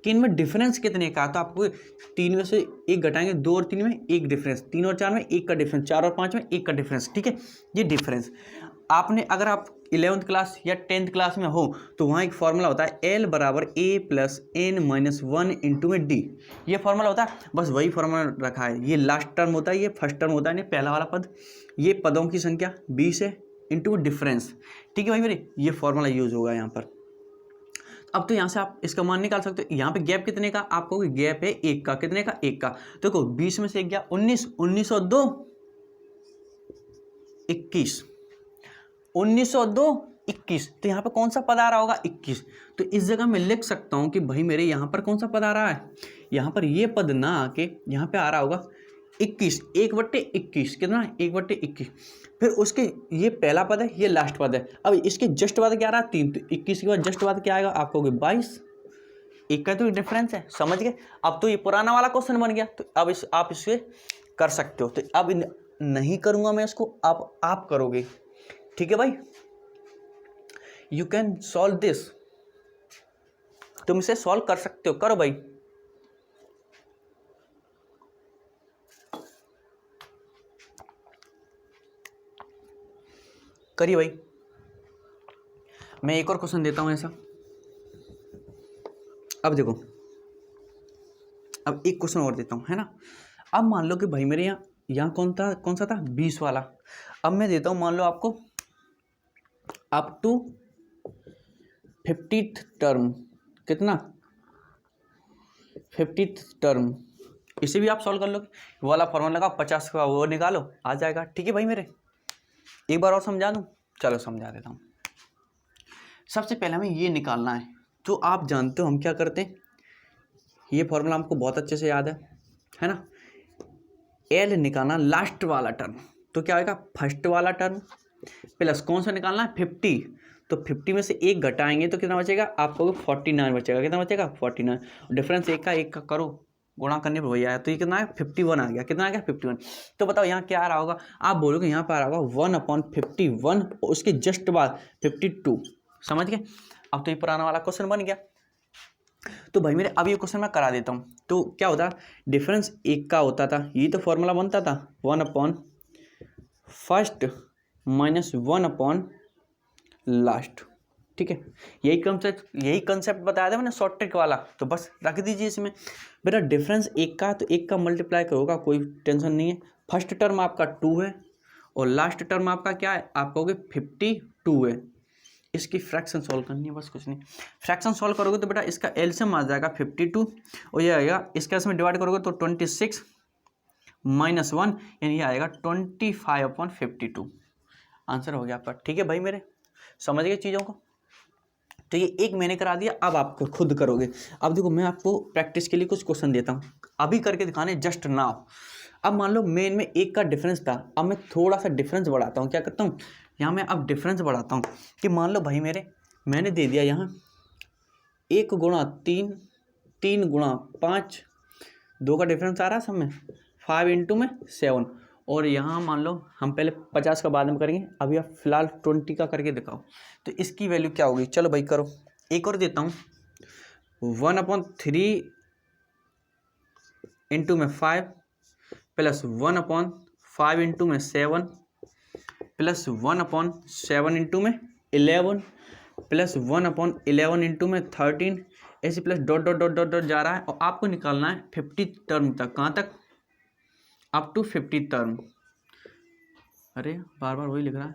[SPEAKER 1] कि इनमें डिफरेंस कितने का? तो आपको 3 में से 1 घटाएंगे, 2 और 3 में 1 डिफरेंस, 3 और 4 में 1 का डिफरेंस, 4 और 5 में 1 का डिफरेंस, ठीक है। ये डिफरेंस आपने, अगर आप 11th क्लास या 10th क्लास में हो तो वहाँ एक फॉर्मूला होता है L बराबर A plus N minus 1 into में D, ये फॉर्मूला होता है। बस वही फॉर्मूला रखा है। ये लास्ट टर्म होता है, ये फर्स्ट टर्म होता है, नहीं पहला वाला पद, ये पदों की संख्या 20 है इंटू डिफरेंस, ठीक है भाई मेरे, ये फॉर्मूला यूज होगा यहाँ पर। अब तो यहाँ से आप इसका मान निकाल सकते हो। यहाँ पे गैप कितने का? आपको गैप है 1 का, कितने का? 1 का। तो देखो 20 में से 1 गया 19, 19 और 2 21, 19 और 2 21। तो यहाँ पे कौन सा पद आ रहा होगा? 21। तो इस जगह मैं लिख सकता हूँ कि भाई मेरे यहाँ पर कौन सा पद आ रहा है? यहाँ पर ये पद ना आके यहाँ पे आ रहा होगा 21, 1/21, कितना? 1/21। फिर उसके ये पहला पद है, ये लास्ट पद है। अब इसके जस्ट बाद क्या आ रहा है? 3, तो 21 के बाद जस्ट बाद क्या आएगा? आप कहोगे 22, 1 का तो डिफरेंस है, समझ गए। अब तो ये पुराना वाला क्वेश्चन बन गया, तो अब आप इसे कर सकते हो। तो अब नहीं करूँगा मैं इसको, अब आप करोगे, ठीक है भाई। यू कैन सॉल्व दिस, तुम इसे सॉल्व कर सकते हो, करो भाई। करिए भाई। मैं एक और क्वेश्चन देता हूं ऐसा। अब देखो, अब एक क्वेश्चन और देता हूं, है ना। अब मान लो कि भाई मेरे यहाँ कौन सा था? 20 वाला। अब मैं देता हूं मान लो आपको अप टू 50th टर्म, कितना? 50th term. इसे भी आप सॉल्व कर लोगे, वो वाला फॉर्मूला लगा 50 का, वो निकालो, आ जाएगा, ठीक है भाई मेरे। एक बार और समझा दूं? चलो समझा देता हूँ। सबसे पहले हमें ये निकालना है, तो आप जानते हो हम क्या करते हैं, ये फॉर्मूला हमको बहुत अच्छे से याद है ना। एल निकालना लास्ट वाला टर्म, तो क्या आएगा? फर्स्ट वाला टर्म प्लस कौन सा निकालना है? 50। तो 50 में से 1 घटाएंगे तो कितना बचेगा? आपको 49 बचेगा। कितना बचेगा? 49। डिफरेंस 1 का करो, गुणा करने पर वही आया, तो ये कितना है? 51 आ गया। कितना आ गया? 51। तो बताओ यहाँ क्या आ रहा होगा? आप बोलोगे यहाँ पर आ रहा होगा 1/51, और उसके जस्ट बाद 52। समझ गए? अब तो ये पुराना वाला क्वेश्चन बन गया। तो भाई मेरे अब ये क्वेश्चन मैं करा देता हूँ। तो क्या होता? डिफरेंस 1 का होता था, ये तो फॉर्मूला बनता था 1/1 माइनस 1/लास्ट, ठीक है। यही कंसेप्ट बताया था मैंने शॉर्ट ट्रिक वाला, तो बस रख दीजिए इसमें। बेटा डिफरेंस 1 का, तो 1 का मल्टीप्लाई करोगा, कोई टेंशन नहीं है। फर्स्ट टर्म आपका 2 है और लास्ट टर्म आपका क्या है? आप कहोगे 52 है। इसकी फ्रैक्शन सॉल्व करनी है, बस कुछ नहीं। फ्रैक्शन सॉल्व करोगे तो बेटा इसका एलसीएम आ जाएगा 52, और ये आएगा इसका इसमें डिवाइड करोगे तो 26 माइनस 1, यानी ये आएगा 25/52। आंसर हो गया आपका, ठीक है भाई मेरे। समझ गए चीज़ों को? तो ये एक मैंने करा दिया, अब आप खुद करोगे। अब देखो मैं आपको प्रैक्टिस के लिए कुछ क्वेश्चन देता हूँ, अभी करके दिखाने जस्ट नाउ। अब मान लो मेन में 1 का डिफरेंस था, अब मैं थोड़ा सा डिफरेंस बढ़ाता हूँ। क्या करता हूँ यहाँ मैं अब डिफरेंस बढ़ाता हूँ कि मान लो भाई मेरे मैंने दे दिया यहाँ 1 गुणा 3, 3 गुणा 5, 2 का डिफरेंस आ रहा है सब में, 5 इंटू में 7, और यहाँ मान लो हम पहले 50 का बाद में करेंगे, अभी आप फिलहाल 20 का करके दिखाओ। तो इसकी वैल्यू क्या होगी? चलो भाई करो। एक और देता हूँ, 1/3 इंटू में 5 प्लस 1/5 इंटू में 7 प्लस 1/7 इंटू में 11 प्लस 1/11 इंटू में 13, ऐसे plus dot dot dot dot dot जा रहा है। और आपको निकालना है 50 टर्म तक। कहाँ तक? Up to 50 term. अरे बार बार वही लिख रहा है,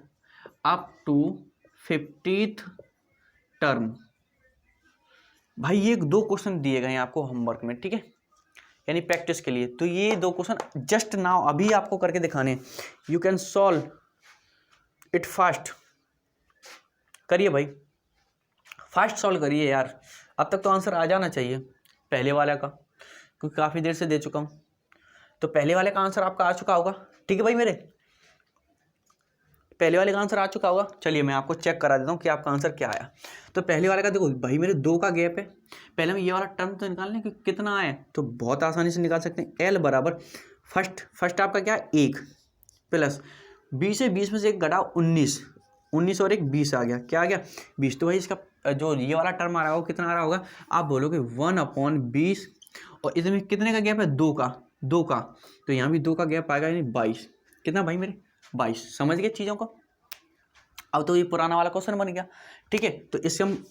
[SPEAKER 1] अप टू 50th टर्म। भाई ये 2 क्वेश्चन दिए गए हैं आपको होमवर्क में, ठीक है, यानी प्रैक्टिस के लिए। तो ये 2 क्वेश्चन जस्ट नाउ अभी आपको करके दिखाने हैं। You can solve it fast. करिए भाई, फास्ट सॉल्व करिए यार। अब तक तो आंसर आ जाना चाहिए पहले वाले का, क्योंकि काफ़ी देर से दे चुका हूँ। तो पहले वाले का आंसर आपका आ चुका होगा, ठीक है भाई, मेरे पहले वाले का आंसर आ चुका होगा। चलिए मैं आपको चेक करा देता हूँ कि आपका आंसर क्या आया। तो पहले वाले का देखो भाई, मेरे 2 का गैप है। पहले हम ये वाला टर्म तो निकाल लें कि कितना आए, तो बहुत आसानी से निकाल सकते हैं। एल बराबर फर्स्ट आपका क्या है 1 प्लस 20 है, 20 में से 1 घटा 19 और 1 20 आ गया। क्या आ गया? 20। तो भाई इसका जो ये वाला टर्म आ रहा होगा कितना आ रहा होगा? आप बोलोगे 1/20, और इसमें कितने का गैप है? 2 का। तो यहाँ भी 2 का गैप आएगा, यानी 22। कितना भाई मेरे? 22। समझ गए चीज़ों को? अब तो ये पुराना वाला क्वेश्चन बन गया, ठीक है। तो इससे हम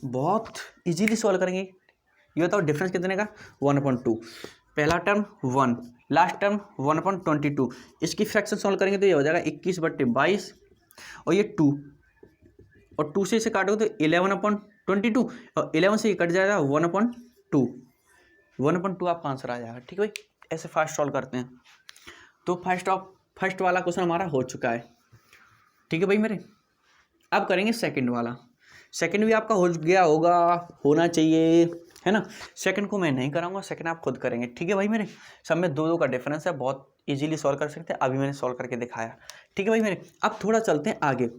[SPEAKER 1] बहुत इजीली सॉल्व करेंगे। ये बताओ डिफरेंस कितने का? 1/2। पहला टर्म 1, लास्ट टर्म 1/22। इसकी फ्रैक्शन सॉल्व करेंगे तो ये हो जाएगा 21/22, और ये 2, और 2 से इसे काटोगे तो 11/22, और 11 से ये कट जाएगा 1/2। 1/2 आपका आंसर आ जाएगा, ठीक है भाई। ऐसे फास्ट सॉल्व करते हैं। तो फर्स्ट वाला क्वेश्चन हमारा हो चुका है, ठीक है भाई मेरे। अब करेंगे सेकंड वाला। सेकंड भी आपका हो गया होगा, होना चाहिए, है ना। सेकंड को मैं नहीं कराऊंगा, सेकंड आप खुद करेंगे, ठीक है भाई मेरे। सब में 2 का डिफरेंस है, बहुत इजीली सॉल्व कर सकते हैं। अभी मैंने सॉल्व करके दिखाया, ठीक है भाई मेरे। अब थोड़ा चलते हैं आगे।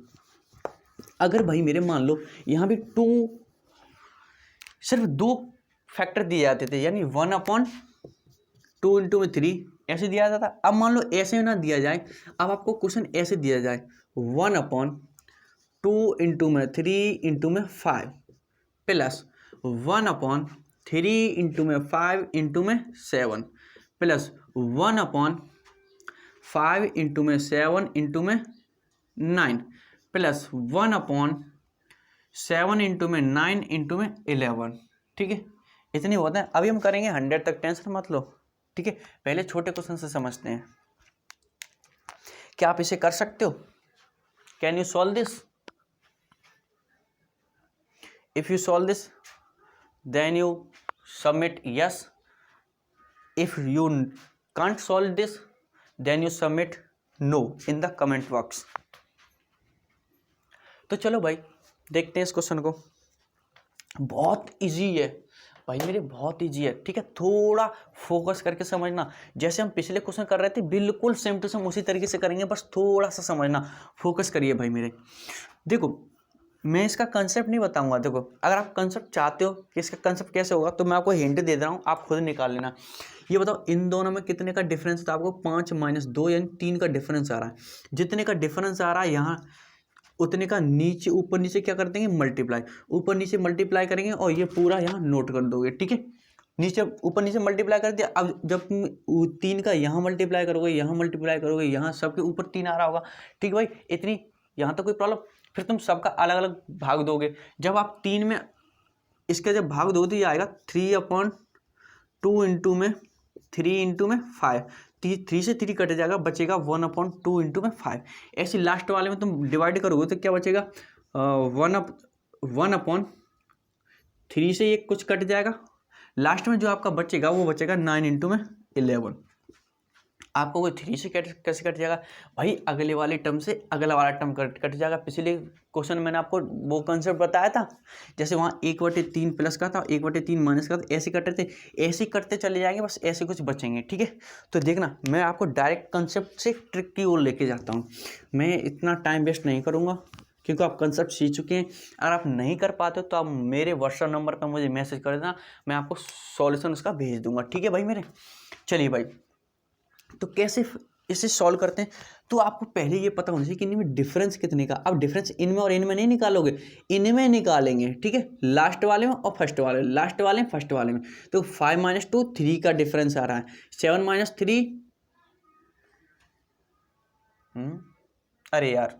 [SPEAKER 1] अगर भाई मेरे मान लो यहाँ भी 2, सिर्फ 2 फैक्टर दिए जाते थे, यानी 1/2 इंटू में 3 ऐसे दिया जाता था। अब मान लो ऐसे ना दिया जाए, अब आपको क्वेश्चन ऐसे दिया जाए 1/2 इंटू में 3 इंटू में 5 प्लस 1/3 इंटू में 5 इंटू में 7 प्लस 1/5 इंटू में 7 इंटू में 9 प्लस 1/7 इंटू में 9 इंटू में 11, ठीक है। इतनी होता है। अभी हम करेंगे 100 तक, टेंशन मत लो, ठीक है। पहले छोटे क्वेश्चन से समझते हैं। क्या आप इसे कर सकते हो? Can you solve this? If you solve this then you submit yes. If you can't solve this then you submit no in the comment box. तो चलो भाई देखते हैं इस क्वेश्चन को। बहुत इजी है भाई मेरे, बहुत इजी है, ठीक है। थोड़ा फोकस करके समझना। जैसे हम पिछले क्वेश्चन कर रहे थे बिल्कुल सेम टू सेम उसी तरीके से करेंगे, बस थोड़ा सा समझना, फोकस करिए भाई मेरे। देखो मैं इसका कंसेप्ट नहीं बताऊंगा। देखो अगर आप कंसेप्ट चाहते हो कि इसका कंसेप्ट कैसे होगा, तो मैं आपको हिंट दे रहा हूँ, आप खुद निकाल लेना। ये बताओ इन दोनों में कितने का डिफरेंस है? तो आपको 5 - 2 यानी 3 का डिफरेंस आ रहा है। जितने का डिफरेंस आ रहा है यहाँ, उतने का नीचे ऊपर नीचे क्या कर देंगे? मल्टीप्लाई। ऊपर नीचे मल्टीप्लाई करेंगे और ये पूरा यहाँ नोट कर दोगे, ठीक है। नीचे ऊपर नीचे मल्टीप्लाई कर दिया। अब जब तुम 3 का यहाँ मल्टीप्लाई करोगे, यहाँ मल्टीप्लाई करोगे, यहाँ सबके ऊपर 3 आ रहा होगा, ठीक है भाई। इतनी यहाँ तक कोई प्रॉब्लम? फिर तुम सबका अलग अलग भाग दोगे। जब आप 3 में इसके जब भाग दोगे तो ये आएगा 3/2 इंटू में 3 इंटू में 5। 3 से 3 कट जाएगा, बचेगा 1/2 इंटू में 5। ऐसे लास्ट वाले में तुम डिवाइड करोगे तो क्या बचेगा? 1/3 से ये कुछ कट जाएगा। लास्ट में जो आपका बचेगा वो बचेगा 9 इंटू में 11। आपको कोई 3 से कैसे कट जाएगा भाई? अगले वाले टर्म से अगला वाला टर्म कट जाएगा। पिछले क्वेश्चन में मैंने आपको वो कंसेप्ट बताया था, जैसे वहाँ 1/3 प्लस का था, 1/3 माइनस का था, ऐसे कट रहे थे, ऐसे करते चले जाएंगे, बस ऐसे कुछ बचेंगे, ठीक है। तो देखना मैं आपको डायरेक्ट कंसेप्ट से ट्रिक की ओर लेके जाता हूँ। मैं इतना टाइम वेस्ट नहीं करूँगा क्योंकि आप कंसेप्ट सीख चुके हैं। अगर आप नहीं कर पाते हो तो आप मेरे व्हाट्सएप नंबर पर मुझे मैसेज कर देना, मैं आपको सॉल्यूशन उसका भेज दूंगा, ठीक है भाई मेरे। चलिए भाई, तो कैसे इसे सॉल्व करते हैं तो आपको पहले ये पता होना चाहिए कि इनमें डिफरेंस कितने का। अब डिफरेंस इनमें और इनमें नहीं निकालोगे, इनमें निकालेंगे, ठीक है, लास्ट वाले में और फर्स्ट वाले में, लास्ट वाले में फर्स्ट वाले में। तो 5 - 2 3 का डिफरेंस आ रहा है, 7 - 3 अरे यार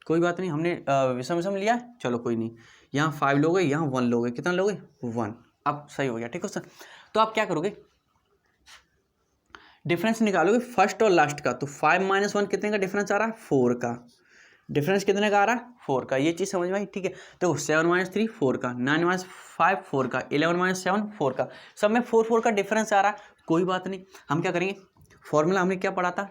[SPEAKER 1] कोई बात नहीं, हमने विषम विषम लिया है, चलो कोई नहीं। यहाँ 5 लोगे, यहाँ 1 लोगे, कितना लोगे 1। अब सही हो गया, ठीक है सर। तो आप क्या करोगे, डिफरेंस निकालोगे फर्स्ट और लास्ट का। तो 5 - 1 कितने का डिफरेंस आ रहा है, 4 का। डिफरेंस कितने का आ रहा है, 4 का। ये चीज़ समझ में आई, ठीक है। तो 7 - 3 4 का, 9 - 5 4 का, 11 - 7 4 का, सब में 4 4 का डिफरेंस आ रहा है। कोई बात नहीं, हम क्या करेंगे, फॉर्मूला हमने क्या पढ़ा था,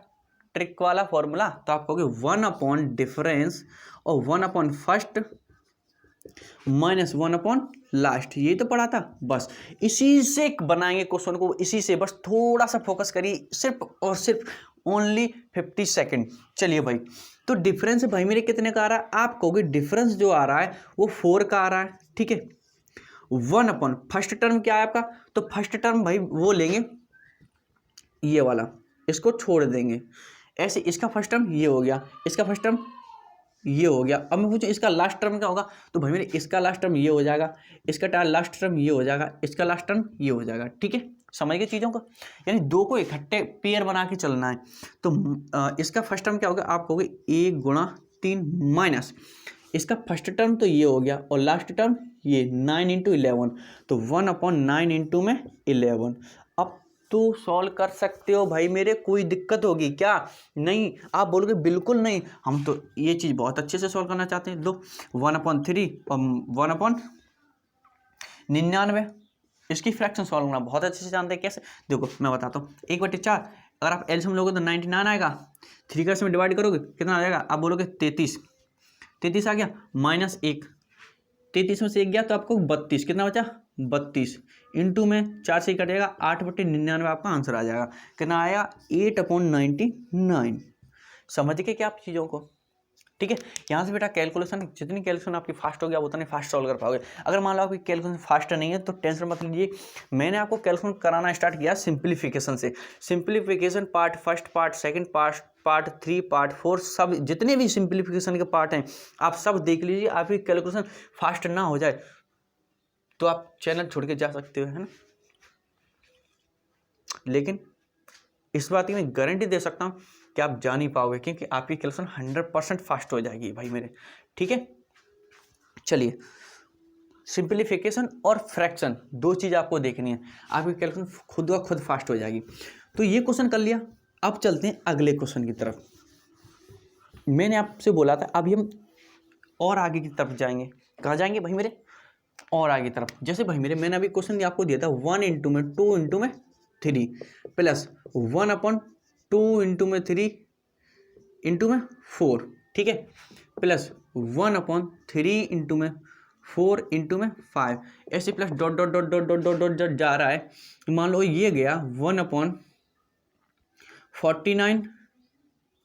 [SPEAKER 1] ट्रिक वाला फॉर्मूला। तो आप कहोगे 1 डिफरेंस और 1 फर्स्ट -1 लास्ट, ये तो पढ़ा था। बस इसी से बनाएंगे क्वेश्चन को, इसी से। बस थोड़ा सा फोकस करिए, सिर्फ और सिर्फ ओनली 50 सेकेंड। चलिए भाई, तो डिफरेंस भाई मेरे कितने का आ रहा है, आप कहोगे डिफरेंस जो आ रहा है वो 4 का आ रहा है, ठीक है। 1 फर्स्ट टर्म क्या है आपका, तो फर्स्ट टर्म भाई वो लेंगे ये वाला, इसको छोड़ देंगे ऐसे। इसका फर्स्ट टर्म ये हो गया, इसका फर्स्ट टर्म ये हो गया। अब मैं पूछूं इसका लास्ट टर्म क्या होगा, तो भाई मेरे इसका लास्ट टर्म ये हो जाएगा, इसका लास्ट टर्म ये हो जाएगा, इसका लास्ट टर्म ये हो जाएगा, ठीक है। समझ गए चीज़ों को, यानी दो को इकट्ठे पेयर बना के चलना है। तो इसका फर्स्ट टर्म क्या होगा, आप कहोगे 1 × 3 माइनस इसका फर्स्ट टर्म तो ये हो गया और लास्ट टर्म ये 9 × 11, तो 1/9 में 11। अब तो सॉल्व कर सकते हो भाई मेरे, कोई दिक्कत होगी क्या, नहीं। आप बोलोगे बिल्कुल नहीं, हम तो ये चीज़ बहुत अच्छे से सॉल्व करना चाहते हैं। लो 1/3 और 1/99, इसकी फ्रैक्शन सॉल्व करना बहुत अच्छे से जानते हैं कैसे। देखो मैं बताता हूँ, 1/4 अगर आप एलसीएम लोगे तो 99 आएगा, 3 का इसमें डिवाइड करोगे कितना आ जाएगा, आप बोलोगे 33 आ गया, -1, 33 में से 1 गया तो आपको 32, कितना बचा 32, इंटू में 4 से ही कटेगा, 8/99 आपका आंसर आ जाएगा। कितना आया 8/99। समझ के क्या आप चीज़ों को, ठीक है। यहाँ से बेटा कैलकुलेशन, जितनी कैलकुलेशन आपकी फास्ट हो गया उतनी फास्ट सॉल्व कर पाओगे। अगर मान लो आपकी कैलकुलेशन फास्ट नहीं है तो टेंशन मत लीजिए, मैंने आपको कैलकुलेशन कराना स्टार्ट किया सिंप्लीफिकेशन से। Simplification part first, part second, part 3, part 4, सब जितने भी सिंप्लीफिकेशन के पार्ट हैं आप सब देख लीजिए। आपकी कैलकुलेशन फास्ट ना हो जाए तो आप चैनल छोड़ के जा सकते हो, है ना। लेकिन इस बात की मैं गारंटी दे सकता हूँ कि आप जा नहीं पाओगे, क्योंकि आपकी कैलकुलेशन 100% फास्ट हो जाएगी भाई मेरे, ठीक है। चलिए, सिंप्लीफिकेशन और फ्रैक्शन दो चीज़ आपको देखनी है, आपकी कैलकुलेशन खुद ब खुद फास्ट हो जाएगी। तो ये क्वेश्चन कर लिया, अब चलते हैं अगले क्वेश्चन की तरफ। मैंने आपसे बोला था अभी हम और आगे की तरफ जाएंगे। कहाँ जाएंगे भाई मेरे, और आगे तरफ। जैसे भाई मेरे मैंने अभी क्वेश्चन आपको दिया था 1 × में 2 × में 3 प्लस 1/2 × में 3 × में 4, ठीक है, प्लस 1/3 × में 4 × में 5, ऐसे plus dot dot dot dot dot dot dot dot जा रहा है। मान लो ये गया 1/49,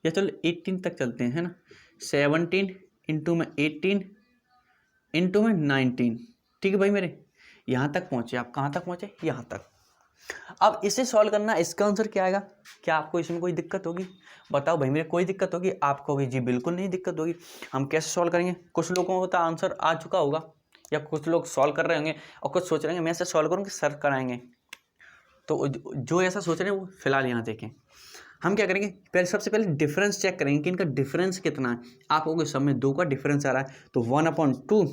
[SPEAKER 1] या चलो 18 तक चलते हैं, है ना, 17 × में 18 × में 19, ठीक है भाई मेरे। यहाँ तक पहुँचे आप, कहाँ तक पहुँचे, यहाँ तक। अब इसे सॉल्व करना, इसका आंसर क्या आएगा, क्या आपको इसमें कोई दिक्कत होगी, बताओ भाई मेरे, कोई दिक्कत होगी आपको भी, जी बिल्कुल नहीं दिक्कत होगी। हम कैसे सॉल्व करेंगे, कुछ लोगों को तो आंसर आ चुका होगा, या कुछ लोग सॉल्व कर रहे होंगे और कुछ सोच रहे होंगे मैं ऐसे सॉल्व करूँ कि सर कराएंगे। तो जो ऐसा सोच रहे हैं वो फिलहाल यहाँ देखें। हम क्या करेंगे, पहले सबसे पहले डिफरेंस चेक करेंगे कि इनका डिफरेंस कितना है। आप कहोगे सब में 2 का डिफरेंस आ रहा है, तो 1/2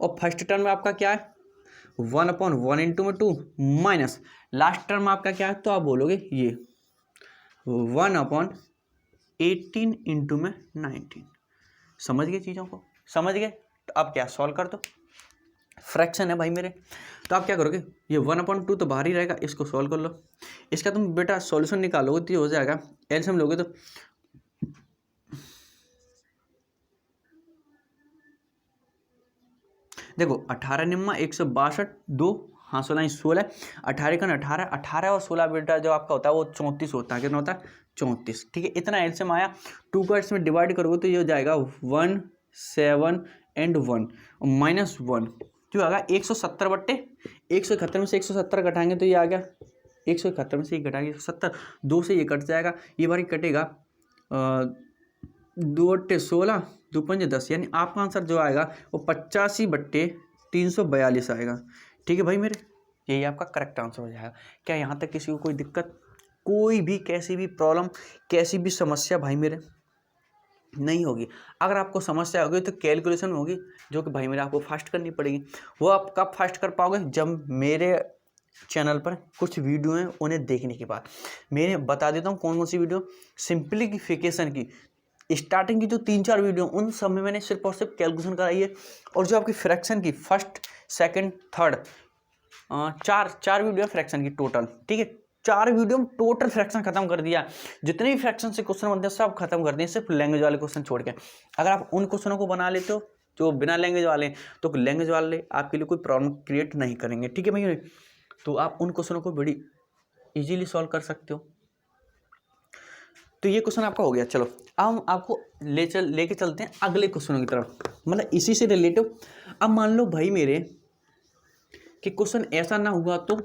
[SPEAKER 1] और फर्स्ट टर्म में आपका क्या है 1/1 × में 2 माइनस लास्ट टर्म आपका क्या है, तो आप बोलोगे ये 1/18 × में 19। समझ गए चीज़ों को, समझ गए। तो अब क्या सॉल्व कर दो, फ्रैक्शन है भाई मेरे। तो आप क्या करोगे, ये 1/2 तो बाहर ही रहेगा, इसको सॉल्व कर लो। इसका तुम बेटा सॉल्यूशन निकालोगे तो ये हो जाएगा, एलसीएम लोगे तो देखो 18 निम्मा 162, 2 हाँ 16 16, 18 का 18, 18 और 16 बेटा जो आपका होता है वो 34 होता है। कितना होता है 34, ठीक है। इतना एलसीएम आया, 2 का इसमें डिवाइड करोगे तो ये हो जाएगा 1 7 और -1, जो आएगा 170 बट्टे 171 में से 170 घटाएंगे तो ये आ गया 171 में से ये घटाएंगे 170, 2 से ये कट जाएगा, ये बारी कटेगा 2 अट्टे 16, 2 पंजे 10, यानी आपका आंसर जो आएगा वो 85/342 आएगा। ठीक है भाई मेरे, यही आपका करेक्ट आंसर हो जाएगा। क्या यहाँ तक किसी को कोई दिक्कत, कोई भी कैसी भी प्रॉब्लम, कैसी भी समस्या भाई मेरे नहीं होगी? अगर आपको समस्या होगी तो कैलकुलेशन होगी जो कि भाई मेरे आपको फास्ट करनी पड़ेगी। वो आप कब फास्ट कर पाओगे? जब मेरे चैनल पर कुछ वीडियो हैं उन्हें देखने के बाद। मैंने बता देता हूँ कौन कौन सी वीडियो। सिंप्लीफिकेशन की स्टार्टिंग की जो 3-4 वीडियो उन सब में मैंने सिर्फ और सिर्फ कैलकुलेशन कराई है। और जो आपकी फ्रैक्शन की फर्स्ट, सेकंड, थर्ड, चार वीडियो फ्रैक्शन की टोटल। ठीक है, 4 वीडियो में टोटल फ्रैक्शन खत्म कर दिया। जितने भी फ्रैक्शन से क्वेश्चन बनते हैं सब खत्म कर दिए, सिर्फ लैंग्वेज वाले क्वेश्चन छोड़ के। अगर आप उन क्वेश्चनों को बना लेते हो जो बिना लैंग्वेज वाले, तो लैंग्वेज वाले आपके लिए कोई प्रॉब्लम क्रिएट नहीं करेंगे। ठीक है भैया, तो आप उन क्वेश्चनों को बड़ी इजीली सॉल्व कर सकते हो। तो ये क्वेश्चन आपका हो गया। चलो अब हम आपको लेके चलते हैं अगले क्वेश्चनों की तरफ, मतलब इसी से रिलेटिव। अब मान लो भाई मेरे कि क्वेश्चन ऐसा ना हुआ तो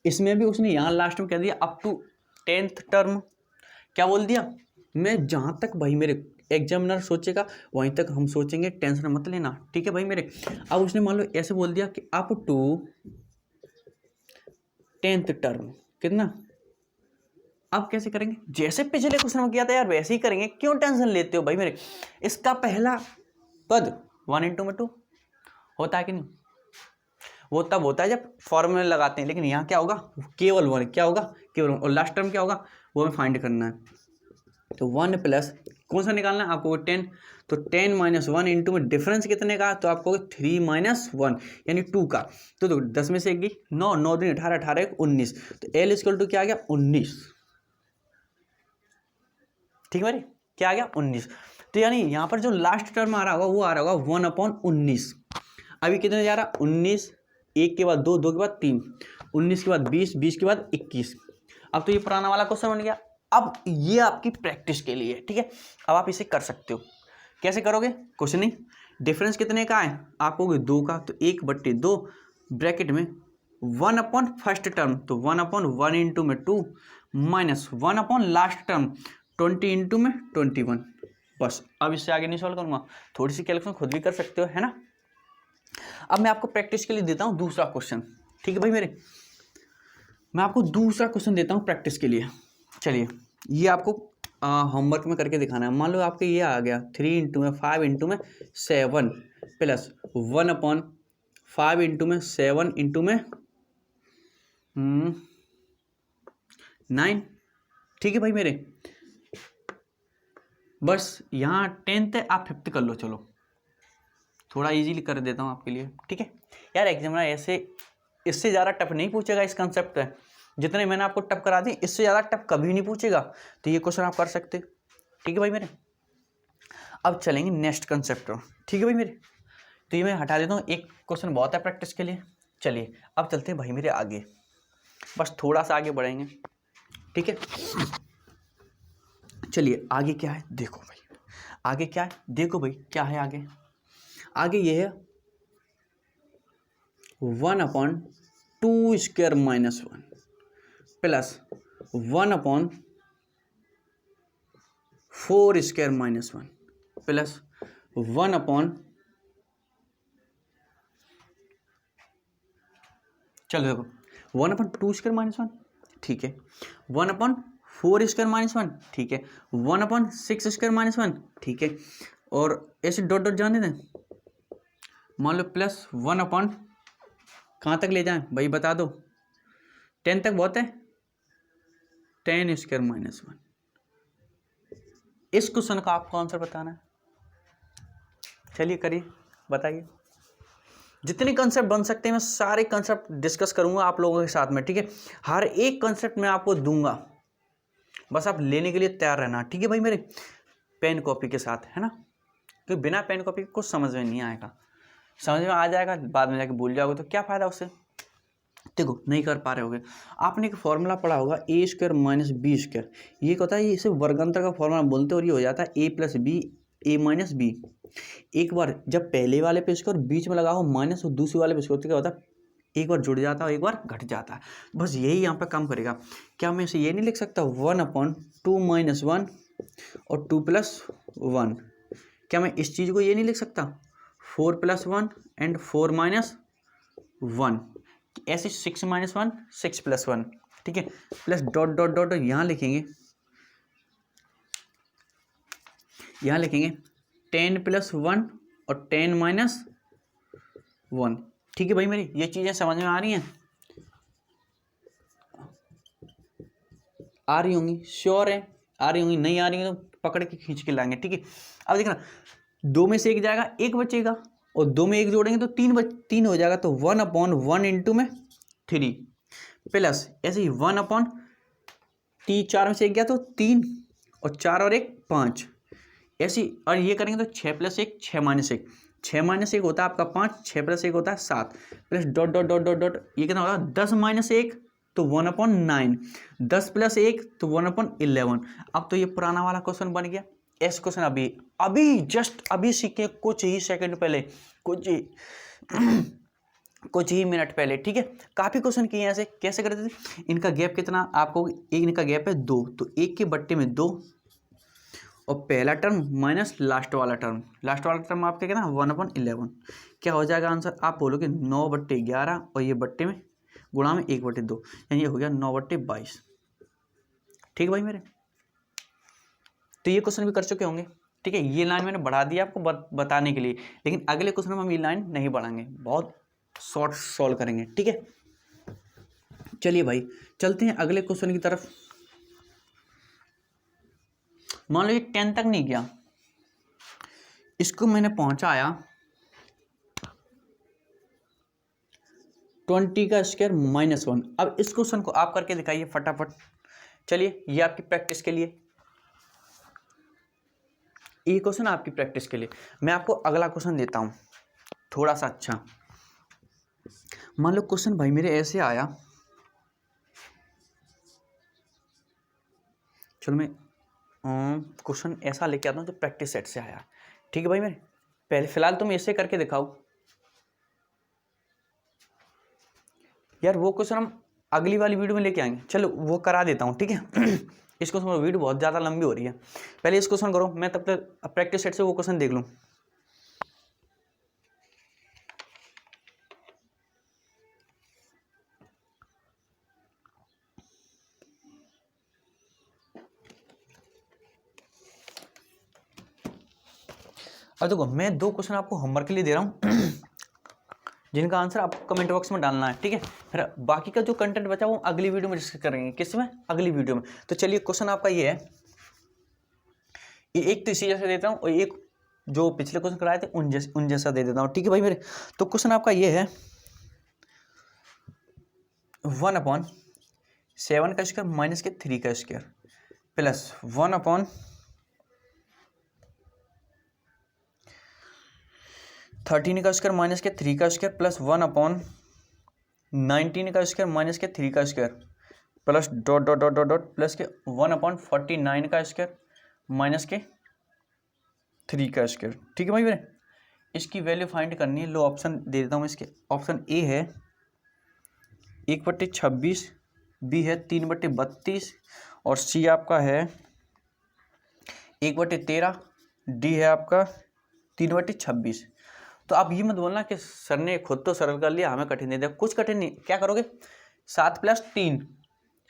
[SPEAKER 1] इसमें भी उसने यहाँ लास्ट में कह दिया अप टू 10th टर्म। क्या बोल दिया? मैं जहाँ तक भाई मेरे एग्जामिनर सोचेगा वहीं तक हम सोचेंगे, टेंशन मत लेना। ठीक है भाई मेरे। अब उसने मान लो ऐसे बोल दिया कि अप टू 10th टर्म कितना। अब कैसे करेंगे? जैसे पिछले क्वेश्चन में किया था यार वैसे ही करेंगे, क्यों टेंशन लेते हो भाई मेरे। इसका पहला पद 1 × 2 होता है कि नहीं? वो तब होता है जब फॉर्मूले लगाते हैं, लेकिन यहाँ क्या होगा? केवल 1। क्या होगा? केवल 1। और लास्ट टर्म क्या होगा वो हमें फाइंड करना है। तो 1 प्लस कौन सा निकालना है आपको? 10। तो 10 - 1 इंटू में डिफरेंस कितने का? तो आपको 3 - 1 यानी 2 का। तो 10 में से 1 गई 9, 9 दूनी 18, 18 1 19। तो L = क्या आ गया? 19। ठीक है भाई, क्या आ गया? 19। तो यानी यहाँ पर जो लास्ट टर्म आ रहा होगा वो आ रहा होगा 1/19। अभी कितने जा रहा? 19, 1 के बाद 2, 2 के बाद 3, 19 के बाद 20, 20 के बाद 21। अब तो ये पुराना वाला क्वेश्चन बन गया। अब ये आपकी प्रैक्टिस के लिए है। ठीक है, अब आप इसे कर सकते हो। कैसे करोगे? कुछ नहीं, डिफरेंस कितने का है आपको? 2 का। तो 1/2 ब्रैकेट में 1/फर्स्ट टर्म, तो 1/1 इंटू में 2 माइनस 1/ लास्ट टर्म 20 इंटू में 21। बस, अब इससे आगे नहीं सॉल्व करूंगा। थोड़ी सी कैलकुलेशन खुद भी कर सकते हो, है ना। अब मैं आपको प्रैक्टिस के लिए देता हूं दूसरा क्वेश्चन। ठीक है भाई मेरे, मैं आपको दूसरा क्वेश्चन देता हूं प्रैक्टिस के लिए। चलिए, ये आपको होमवर्क में करके दिखाना है। मान लो आपके ये आ गया 3 इंटू में 5 इंटू में 7 प्लस 1/5 इंटू में 7 इंटू में 9। ठीक है भाई मेरे, बस यहाँ 10th है, आप 5th कर लो। चलो थोड़ा इजीली कर देता हूँ आपके लिए। ठीक है यार, एग्जामिनर ऐसे इससे ज़्यादा टफ नहीं पूछेगा इस कंसेप्ट पे। जितने मैंने आपको टफ करा दी इससे ज़्यादा टफ कभी नहीं पूछेगा। तो ये क्वेश्चन आप कर सकते। ठीक है भाई मेरे, अब चलेंगे नेक्स्ट कंसेप्ट पर। ठीक है भाई मेरे, तो ये मैं हटा देता हूँ, एक क्वेश्चन बहुत है प्रैक्टिस के लिए। चलिए अब चलते हैं भाई मेरे आगे, बस थोड़ा सा आगे बढ़ेंगे। ठीक है, चलिए आगे क्या है देखो भाई, आगे क्या है देखो भाई, क्या है आगे? आगे ये है 1/2² - 1 प्लस 1/4² - 1 प्लस 1/, चलो देखो 1/2² - 1 ठीक है, 1/4² - 1 ठीक है, 1/6² - 1 ठीक है, और ऐसे डॉट डॉट जाने दें। मान लो प्लस 1/, कहाँ तक ले जाएं भाई बता दो? 10 तक बहुत है, 10² - 1। इस क्वेश्चन का आपको आंसर बताना है। चलिए करिए, बताइए। जितने कंसेप्ट बन सकते हैं मैं सारे कंसेप्ट डिस्कस करूंगा आप लोगों के साथ में। ठीक है, हर एक कंसेप्ट मैं आपको दूंगा, बस आप लेने के लिए तैयार रहना। ठीक है भाई मेरे, पेन कॉपी के साथ, है ना, क्योंकि बिना पेन कॉपी कुछ समझ में नहीं आएगा। समझ में आ जाएगा, बाद में जाके भूल जाओगे तो क्या फ़ायदा उससे। देखो नहीं कर पा रहे होगे, आपने एक फॉर्मूला पढ़ा होगा a² - b²। ये क्या होता है? ये इसे वर्गांतर का फॉर्मूला बोलते हैं, और ये हो जाता है a + b A minus B. एक बार जब पहले वाले पे स्क्वायर बीच में लगा हो माइनस और दूसरे वाले पे स्क्वायर तो क्या होता है, एक बार जुड़ जाता है एक बार घट जाता है, बस यही यहाँ पे काम करेगा। क्या मैं इसे ये नहीं लिख सकता 1/2 - 1 और 2 + 1? क्या मैं इस चीज़ को ये नहीं लिख सकता 4 + 1 एंड 4 - 1? ऐसे 6 - 1 6 + 1, ठीक है, प्लस डॉट डॉट डॉट यहाँ लिखेंगे, यहाँ लिखेंगे 10 + 1 और 10 - 1। ठीक है भाई, मेरी ये चीज़ें समझ में आ रही हैं? आ रही होंगी, श्योर है आ रही होंगी, नहीं आ रही है तो पकड़ के खींच के लाएंगे। ठीक है, अब देखना 2 में से 1 जाएगा, 1 बचेगा, और 2 में 1 जोड़ेंगे तो 3 हो जाएगा, तो 1/1 इंटू में 3 प्लस ऐसे ही 1/3, 4 में से 1 गया तो 3 और 4 और 1 5, ऐसी, और ये करेंगे तो 6 + 1 6 - 1, 6 - 1 होता है आपका 5, 6 + 1 होता है 7, plus dot dot dot dot dot, ये कितना होगा 10 - 1 तो 1/9, 10 + 1 तो 1/11। अब तो ये पुराना वाला क्वेश्चन बन गया। ऐसे क्वेश्चन अभी अभी जस्ट अभी सीखे, कुछ ही सेकंड पहले, कुछ ही मिनट पहले। ठीक है, काफी क्वेश्चन किए ऐसे। कैसे करते थे, इनका गैप कितना आपको, इनका गैप है 2, तो 1 के बट्टे में 2 और पहला टर्म माइनस लास्ट वाला टर्म आपके कितना 1/11। क्या हो जाएगा आंसर, आप बोलोगे 9/11 और ये बट्टे में गुणा में 1/2, यानी ये हो गया 9/22। ठीक है भाई मेरे, तो ये क्वेश्चन भी कर चुके होंगे। ठीक है, ये लाइन मैंने बढ़ा दिया आपको बताने के लिए, लेकिन अगले क्वेश्चन में हम ये लाइन नहीं बढ़ाएंगे, बहुत शॉर्ट सॉल्व करेंगे। ठीक है, चलिए भाई चलते हैं अगले क्वेश्चन की तरफ। मान लो ये 10 तक नहीं गया, इसको मैंने पहुंचाया 20 का स्क्वायर -1। अब इस क्वेश्चन को आप करके दिखाइए फटाफट। चलिए, ये आपकी प्रैक्टिस के लिए, ये क्वेश्चन आपकी प्रैक्टिस के लिए। मैं आपको अगला क्वेश्चन देता हूं थोड़ा सा अच्छा। मान लो क्वेश्चन भाई मेरे ऐसे आया, चलो मैं क्वेश्चन ऐसा लेके आता हूँ जो प्रैक्टिस सेट से आया। ठीक है भाई मेरे, पहले फिलहाल तुम ऐसे करके दिखाओ यार। वो क्वेश्चन हम अगली वाली वीडियो में लेके आएंगे, चलो वो करा देता हूँ। ठीक है इस क्वेश्चन में वीडियो बहुत ज़्यादा लंबी हो रही है, पहले इस क्वेश्चन करो, मैं तब तक प्रैक्टिस सेट से वो क्वेश्चन देख लूँ। अब देखो, मैं 2 क्वेश्चन आपको होमवर्क के लिए दे रहा हूँ जिनका आंसर आपको कमेंट बॉक्स में डालना है। ठीक है, फिर बाकी का जो कंटेंट बचा वो अगली वीडियो में डिस्कस करेंगे। किसमें, अगली वीडियो में। तो चलिए, क्वेश्चन आपका ये है, ये एक तो इसी जैसे देता हूँ और एक जो पिछले क्वेश्चन कराए थे उन जैसा दे देता हूँ। ठीक है भाई मेरे, तो क्वेश्चन आपका ये है 1/7 का स्क्वायर माइनस के 3 का स्क्वायर प्लस 1/13 का स्क्वायर माइनस के 3 का स्क्वायर प्लस 1/19 का स्क्वायर माइनस के 3 का square plus dot dot dot dot dot plus के 1/49 का स्क्वायर माइनस के 3 का स्क्वायर। ठीक है भाई मेरे, इसकी वैल्यू फाइंड करनी है। लो ऑप्शन दे देता हूँ इसके। ऑप्शन ए है 1/26, बी है 3/32 और सी आपका है 1/13, डी है आपका 3/26। तो आप ये मत बोलना कि सर ने खुद तो सरल कर लिया, हमें कठिन दे दिया। कुछ कठिन नहीं, क्या करोगे 7 + 3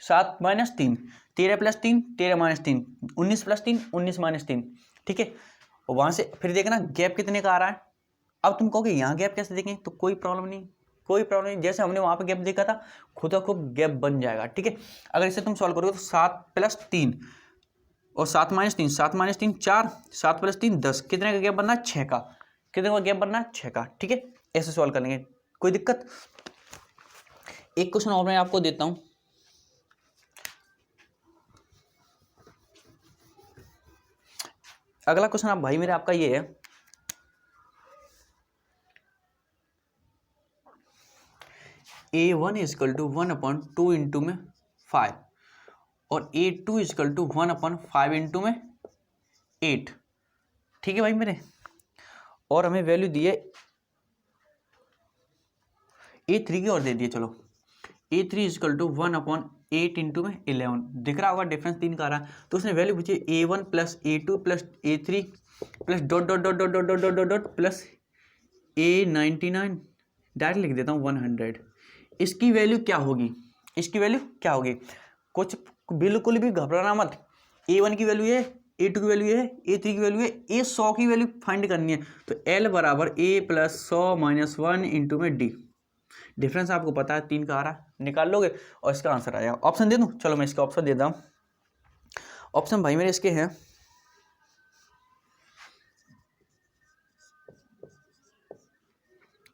[SPEAKER 1] 7 - 3, 13 + 3 13 - 3, 19 + 3 19 - 3। ठीक है, और वहाँ से फिर देखना गैप कितने का आ रहा है। अब तुम कहोगे यहाँ गैप कैसे देखें, तो कोई प्रॉब्लम नहीं, कोई प्रॉब्लम नहीं। जैसे हमने वहाँ पे गैप देखा था, खुद खुद गैप बन जाएगा। ठीक है, अगर इसे तुम सॉल्व करोगे तो 7 + 3 और 7 - 3 7 - 3 4, 7 + 3 10, कितने का गैप बनना है 6 का, कितने का गैप बनना है 6 का। ठीक है, ऐसे सॉल्व कर लेंगे, कोई दिक्कत। एक क्वेश्चन और मैं आपको देता हूं, अगला क्वेश्चन आप भाई मेरे आपका ये है A1 = 1/2 इंटू में 5 और A2 = 1/5 इंटू में 8। ठीक है भाई मेरे। और हमें वैल्यू दी है A3 की और दे दिए। चलो A3 इजकल टू 1/8 इंटू में 11 दिख रहा होगा, डिफरेंस 3 का आ रहा। तो उसने वैल्यू पूछी A1 plus A2 plus A3 plus dot dot dot dot dot dot dot dot dot plus A99, direct लिख देता हूँ 100। इसकी वैल्यू क्या होगी, इसकी वैल्यू क्या होगी? कुछ बिल्कुल भी घबराना मत। A1 की वैल्यू है, A2 की वैल्यू है, A3 की वैल्यू है, A100 की वैल्यू फाइंड करनी है। तो L बराबर A प्लस 100 माइनस 1 इंटू में D। डिफरेंस आपको पता है 3 का आ रहा, निकाल लोगे और इसका आंसर आएगा। ऑप्शन दे दूं? चलो मैं इसका ऑप्शन देता हूँ। ऑप्शन भाई मेरे इसके हैं,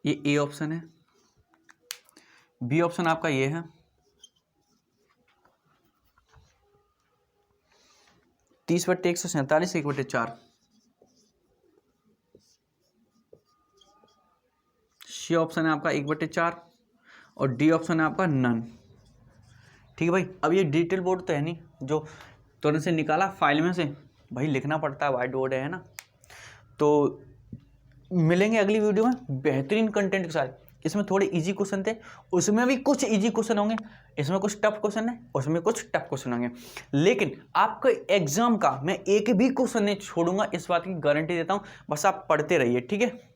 [SPEAKER 1] ये ए ऑप्शन है, बी ऑप्शन आपका ये है, 30/147 1/4, सी ऑप्शन है आपका 1/4 और डी ऑप्शन है आपका नन। ठीक है भाई। अब ये डिटेल बोर्ड तो है नहीं जो तुरंत से निकाला फाइल में से, भाई लिखना पड़ता है, वाइट बोर्ड है ना। तो मिलेंगे अगली वीडियो में बेहतरीन कंटेंट के साथ। इसमें थोड़े इजी क्वेश्चन थे, उसमें भी कुछ इजी क्वेश्चन होंगे, इसमें कुछ टफ क्वेश्चन है, उसमें कुछ टफ क्वेश्चन होंगे। लेकिन आपके एग्जाम का मैं एक भी क्वेश्चन नहीं छोड़ूंगा, इस बात की गारंटी देता हूं। बस आप पढ़ते रहिए, ठीक है।